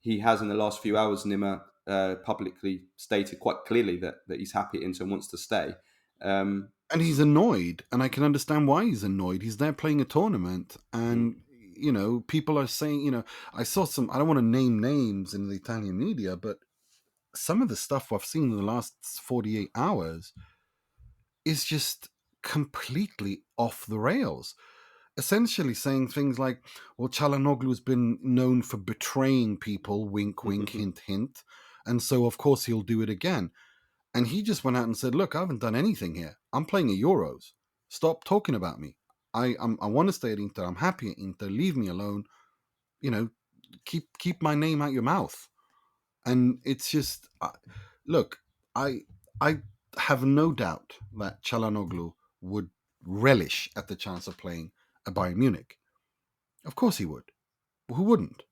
he has in the last few hours, Nima, publicly stated quite clearly that he's happy at Inter and wants to stay. And he's annoyed, and I can understand why he's annoyed. He's there playing a tournament, and people are saying, I saw some. I don't want to name names in the Italian media, but some of the stuff I've seen in the last 48 hours is just completely off the rails. Essentially saying things like, well, Calhanoglu's been known for betraying people, wink, wink, hint, hint, and so of course he'll do it again. And he just went out and said, look, I haven't done anything here. I'm playing at Euros. Stop talking about me. I want to stay at Inter. I'm happy at Inter. Leave me alone. Keep my name out your mouth. And it's just, look, I have no doubt that Calhanoglu would relish at the chance of playing at Bayern Munich. Of course he would. Who wouldn't?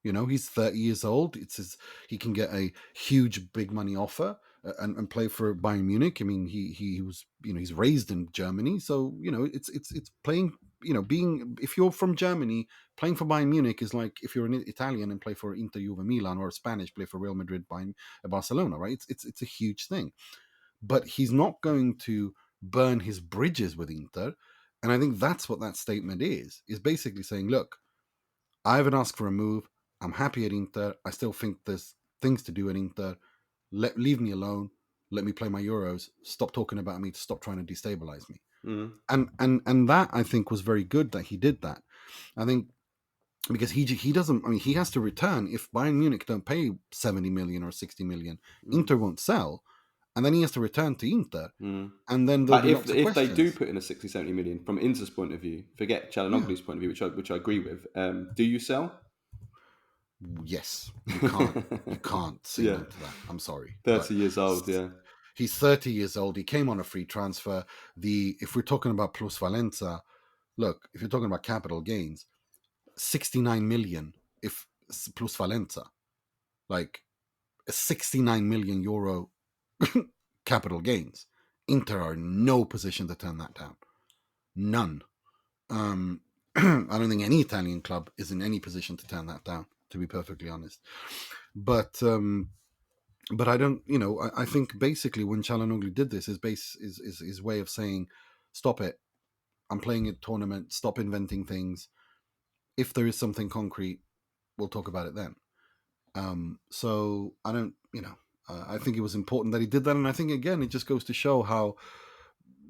He's 30 years old. He can get a huge big money offer and play for Bayern Munich. I mean, he was, he's raised in Germany, so it's playing. If you're from Germany, playing for Bayern Munich is like if you're an Italian and play for Inter, Juve, Milan, or a Spanish play for Real Madrid, Barcelona, right? It's a huge thing. But he's not going to burn his bridges with Inter, and I think that's what that statement is basically saying, look, I haven't asked for a move. I'm happy at Inter. I still think there's things to do at Inter. Leave me alone. Let me play my Euros. Stop talking about me. Stop trying to destabilize me. And that, I think, was very good that he did that. I think because he doesn't. I mean, he has to return. If Bayern Munich don't pay 70 million or 60 million, Inter won't sell, and then he has to return to Inter, Mm. and then there'll But be lots of if they questions. do put in a 60, 70 million from Inter's point of view, forget Calhanoglu's point of view, which I agree with. Do you sell? Yes, you can't say no to that. I'm sorry, 30 years old, yeah. He's 30 years old. He came on a free transfer. If we're talking about plusvalenza, look, if you're talking about capital gains, 69 million if plusvalenza, like 69 million euro capital gains. Inter are in no position to turn that down. None. I don't think any Italian club is in any position to turn that down, to be perfectly honest. But I don't, I think basically when Calhanoglu did this, his way of saying, stop it. I'm playing a tournament. Stop inventing things. If there is something concrete, we'll talk about it then. So I don't, I think it was important that he did that. And I think, again, it just goes to show how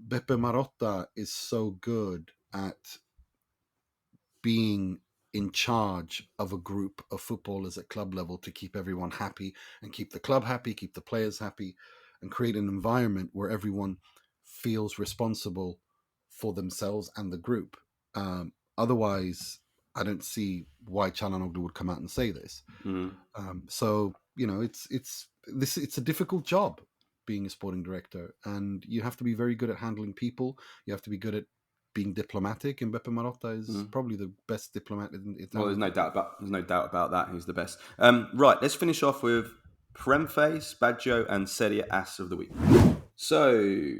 Beppe Marotta is so good at being in charge of a group of footballers at club level to keep everyone happy and keep the club happy, keep the players happy, and create an environment where everyone feels responsible for themselves and the group. Otherwise, I don't see why Calhanoglu would come out and say this. So it's a difficult job being a sporting director, and you have to be very good at handling people. You have to be good at being diplomatic, and Beppe Marotta is probably the best diplomat in Italy. Well, there's no doubt about that. He's the best. Right, let's finish off with Premface, Baggio, and Serie Ass of the week. So,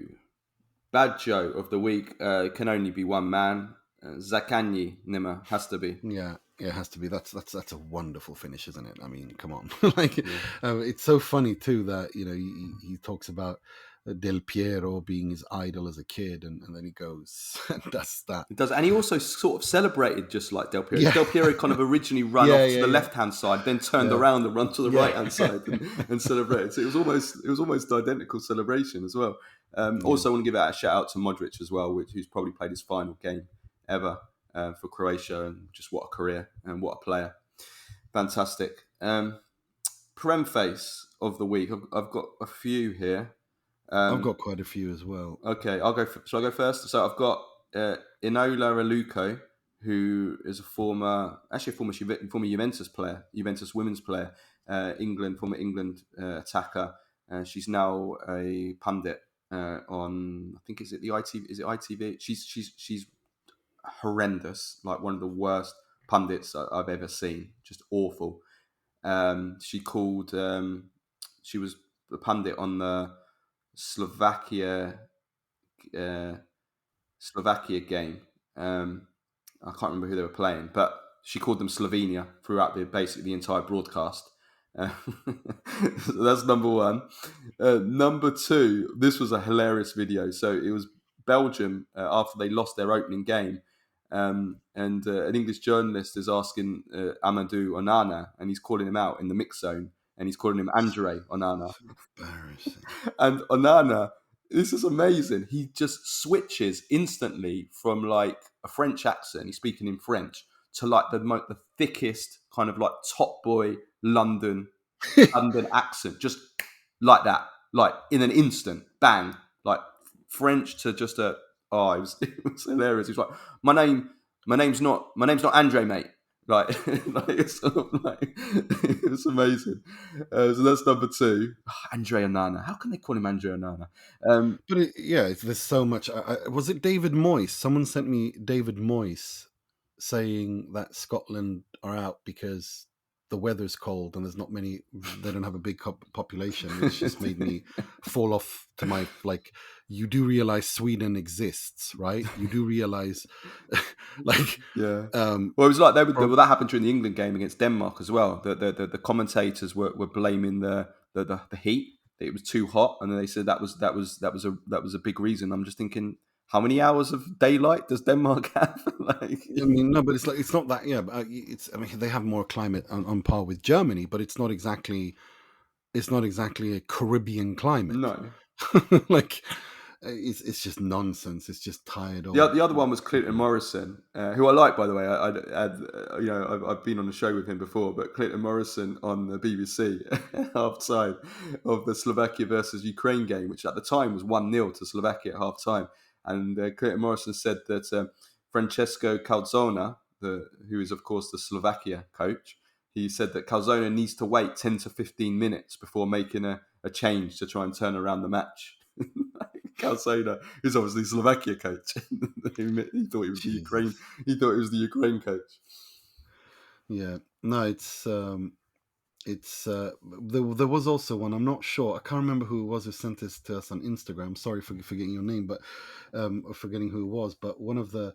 Baggio of the week can only be one man. Zaccagni, Nima, has to be. Yeah, it has to be. That's a wonderful finish, isn't it? I mean, come on. It's so funny too that he talks about Del Piero being his idol as a kid, and then he goes and does that. It does, and he also sort of celebrated just like Del Piero. Yeah. Del Piero kind of originally ran off to the left-hand side, then turned around and run to the right-hand side and celebrated. So it was almost identical celebration as well. Also, I want to give out a shout out to Modric as well, who's probably played his final game ever for Croatia, and just what a career and what a player. Fantastic. Premface of the week. I've got a few here. I've got quite a few as well. Okay, shall I go first? So I've got Inola Raluco, who is a former Juventus player, Juventus women's player, former England attacker. She's now a pundit on, I think, is it ITV? She's horrendous, like one of the worst pundits I've ever seen. Just awful. She was a pundit on the Slovakia game. I can't remember who they were playing, but she called them Slovenia throughout the entire broadcast. So that's number one. Number two, this was a hilarious video. So it was Belgium after they lost their opening game. And an English journalist is asking Amadou Onana, and he's calling him out in the mix zone, and he's calling him Andre Onana. Embarrassing. And Onana, this is amazing. He just switches instantly from like a French accent, he's speaking in French, to like the thickest kind of like top boy London accent, just like that, like in an instant, bang, like French to just it was hilarious. He's like, my name's not Andre, mate. Like, it's amazing. So that's number two. Andre Onana. How can they call him Andre Onana? There's so much. Was it David Moyes? Someone sent me David Moyes saying that Scotland are out because the weather's cold and there's not many. They don't have a big population, which just made me fall off to my like. You do realize Sweden exists, right? You do realize, like, yeah. Well, it was like that happened during the England game against Denmark as well. The commentators were blaming the heat. That it was too hot, and then they said that was a big reason. I'm just thinking, how many hours of daylight does Denmark have? No, but it's not that. Yeah, but they have more climate on par with Germany, but it's not exactly a Caribbean climate. No, it's just nonsense. It's just tired old. The other one was Clinton Morrison, who I like, by the way. I've been on the show with him before, but Clinton Morrison on the BBC half time of the Slovakia versus Ukraine game, which at the time was 1-0 to Slovakia at half time. And Clinton Morrison said that Francesco Calzona, who is, of course, the Slovakia coach, he said that Calzona needs to wait 10 to 15 minutes before making a change to try and turn around the match. Calzona is obviously Slovakia coach. He thought he was the Ukraine. He thought it was the Ukraine coach. Yeah, no, there was also one. I'm not sure. I can't remember who it was who sent this to us on Instagram. Sorry for forgetting your name, but or forgetting who it was. But one of the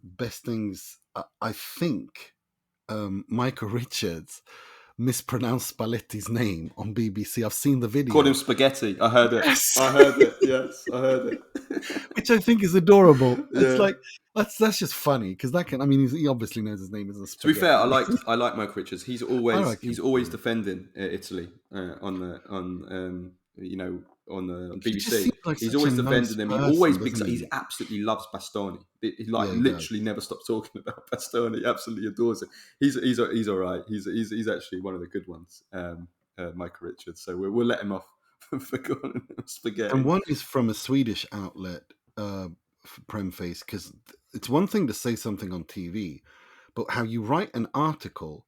best things, I think, Michael Richards mispronounced Spalletti's name on BBC. I've seen the video. Called him spaghetti. I heard it. Yes. I heard it. Yes, I heard it. Which I think is adorable. Yeah. It's like that's just funny because that can. I mean, he obviously knows his name isn't To be spaghetti. fair, I like Mike Richards. He's always defending Italy on the BBC. Like He's always defending them. He always he absolutely loves Bastoni. He literally never stops talking about Bastoni. He absolutely adores it. He's all right. He's actually one of the good ones, Michael Richards. So we'll let him off for calling him spaghetti. And one is from a Swedish outlet, Premface, because it's one thing to say something on TV, but how you write an article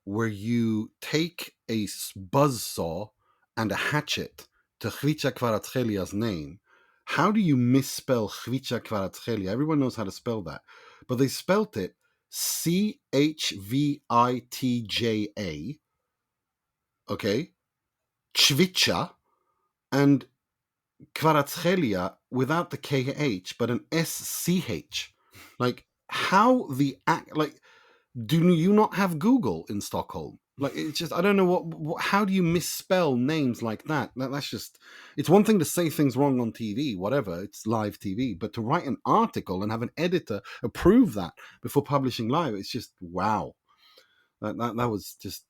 where you take a buzzsaw and a hatchet to Chvicha Kvaratskhelia name. How do you misspell Chvicha Kvaratskhelia? Everyone knows how to spell that, but they spelt it Chvitja, okay, Chvicha, and Kvaratskhelia without the KH, but an SCH. Like, how do you not have Google in Stockholm? Like, it's just, I don't know how do you misspell names like that? That's just, it's one thing to say things wrong on TV, whatever, it's live TV, but to write an article and have an editor approve that before publishing live, it's just, wow. That was just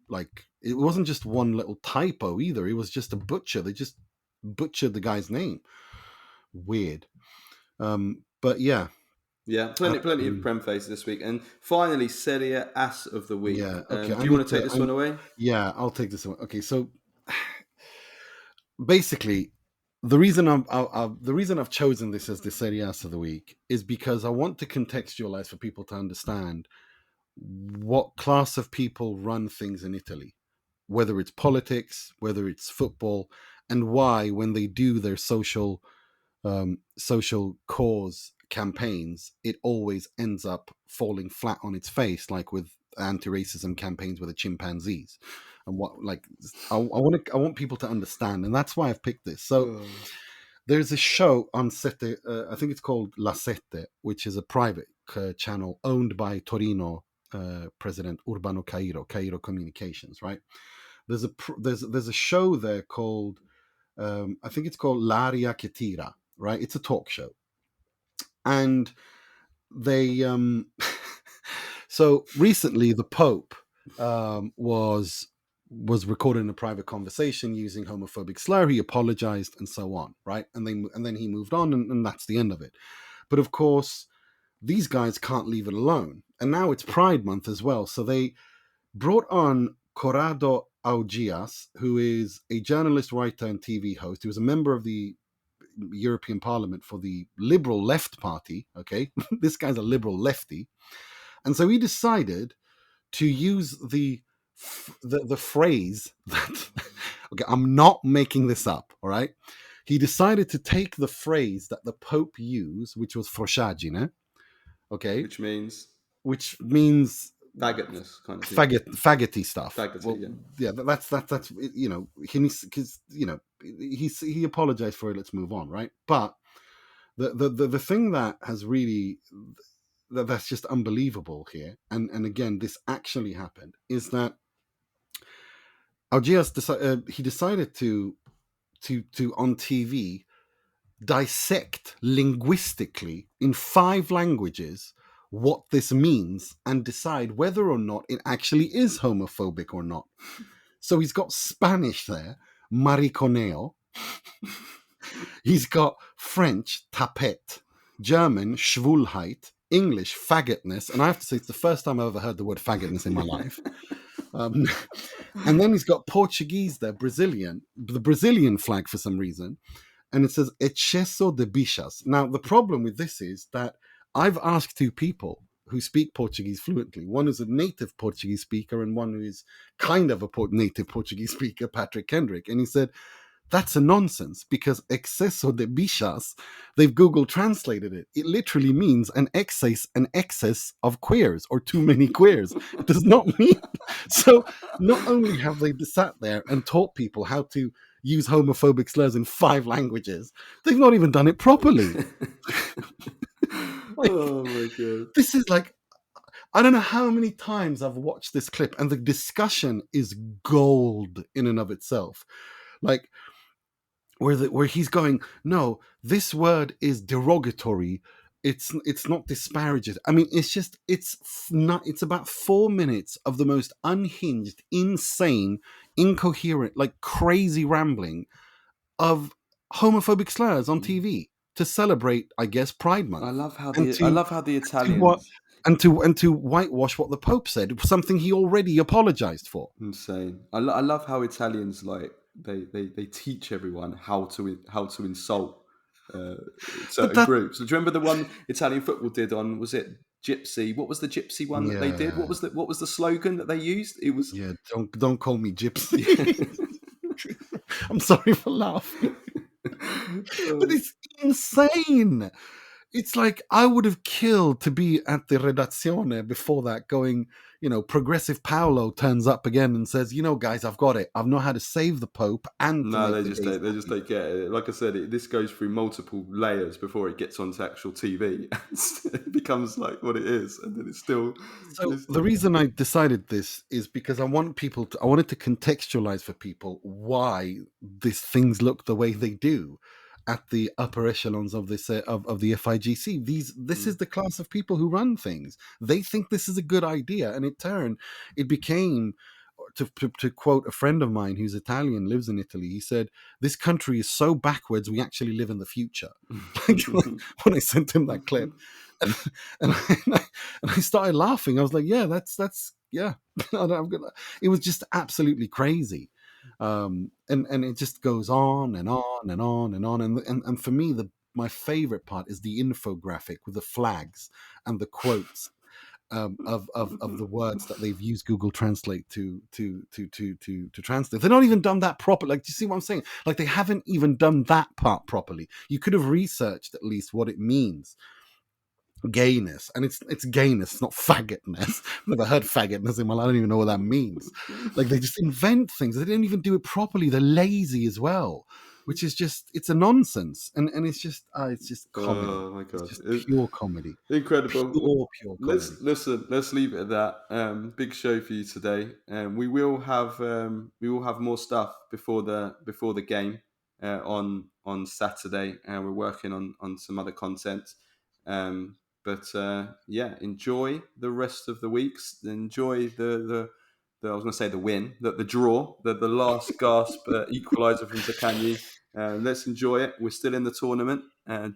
like, it wasn't just one little typo either. It was just a butcher. They just butchered the guy's name. Weird. But yeah. Yeah, plenty of Premface this week. And finally, Serie Ass of the week. Yeah, okay. Do you want to take this one away? Yeah, I'll take this one. Okay, so basically, the reason I've chosen this as the Serie Ass of the week is because I want to contextualize for people to understand what class of people run things in Italy, whether it's politics, whether it's football, and why when they do their social cause campaigns, it always ends up falling flat on its face, like with anti-racism campaigns with the chimpanzees. And what, like, I want people to understand, and that's why I've picked this. So there's a show on Sette, I think it's called La Sette, which is a private channel owned by Torino president Urbano Cairo Communications, right? There's a show there called I think it's called L'aria che tira, right? It's a talk show. And they so recently the Pope was recording a private conversation using homophobic slur. He apologized and so on, right? And then he moved on, and that's the end of it. But of course, these guys can't leave it alone. And now it's Pride Month as well. So they brought on Corrado Augias, who is a journalist, writer, and TV host. He was a member of the European Parliament for the Liberal Left Party. Okay, this guy's a liberal lefty, and so he decided to use the phrase that. Okay, I'm not making this up. All right, he decided to take the phrase that the Pope used, which was frosciagine. Okay, which means faggotness, kind of faggoty stuff. Faggoty, well, yeah. That's you know, he needs, because you know he apologized for it. Let's move on, right? But the thing that has really that's just unbelievable here, and again, this actually happened, is that Augias decided to on TV dissect linguistically in 5 languages what this means and decide whether or not it actually is homophobic or not. So he's got Spanish there, mariconeo, He's got French tapette, German Schwulheit, English faggotness, and I have to say it's the first time I've ever heard the word faggotness in my life. And then he's got Portuguese there, the Brazilian flag for some reason, and it says excesso de bichas. Now, the problem with this is that I've asked two people who speak Portuguese fluently. One is a native Portuguese speaker and one who is kind of a native Portuguese speaker, Patrick Kendrick. And he said, that's a nonsense because excesso de bichas, they've Google translated it. It literally means an excess of queers or too many queers. It does not mean. So not only have they sat there and taught people how to use homophobic slurs in 5 languages, they've not even done it properly. Oh my God. This is like, I don't know how many times I've watched this clip, and the discussion is gold in and of itself. Like, where he's going, no, this word is derogatory. It's not disparaging. I mean, it's about 4 minutes of the most unhinged, insane, incoherent, like crazy rambling of homophobic slurs on TV to celebrate, I guess, Pride Month. I love how the Italians and to whitewash what the Pope said, something he already apologized for. Insane. I love how Italians like they teach everyone how to insult certain groups. Do you remember the one Italian football did on, was it Gypsy? What was the Gypsy one that they did? What was the slogan that they used? It was don't call me Gypsy. I'm sorry for laughing. But it's insane. It's like I would have killed to be at the redazione before that going, progressive Paolo turns up again and says, guys, I've got it. I know how to save the Pope. And no, they just don't get it. Like I said, this goes through multiple layers before it gets onto actual TV. It becomes like what it is, and then it's still. So the reason I decided this is because I wanted to contextualize for people why these things look the way they do at the upper echelons of this of the FIGC. This is the class of people who run things. They think this is a good idea, and in turn, it became, to quote a friend of mine who's Italian, lives in Italy. He said, "This country is so backwards, we actually live in the future." When I sent him that clip, and I started laughing. I was like, "Yeah, that's yeah." It was just absolutely crazy. And it just goes on and on and on and on. And for me, my favorite part is the infographic with the flags and the quotes of the words that they've used Google Translate to translate. They've not even done that properly. Like, do you see what I'm saying? Like, they haven't even done that part properly. You could have researched at least what it means. Gayness, and it's gayness, it's not faggotness. I've never heard faggotness in my life. I don't even know what that means. Like, they just invent things. They don't even do it properly. They're lazy as well, which is just, it's a nonsense, and it's just comedy. Oh my God, it's just pure comedy, incredible. Pure comedy. Let's leave it at that. Big show for you today, and we will have more stuff before the game on Saturday, and we're working on some other content. But enjoy the rest of the weeks. Enjoy the I was going to say the win, the draw, the last gasp equalizer from Zaccagni. Let's enjoy it. We're still in the tournament, let's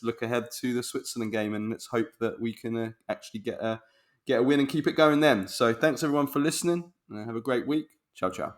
look ahead to the Switzerland game, and let's hope that we can actually get a win and keep it going then. So thanks everyone for listening. Have a great week. Ciao, ciao.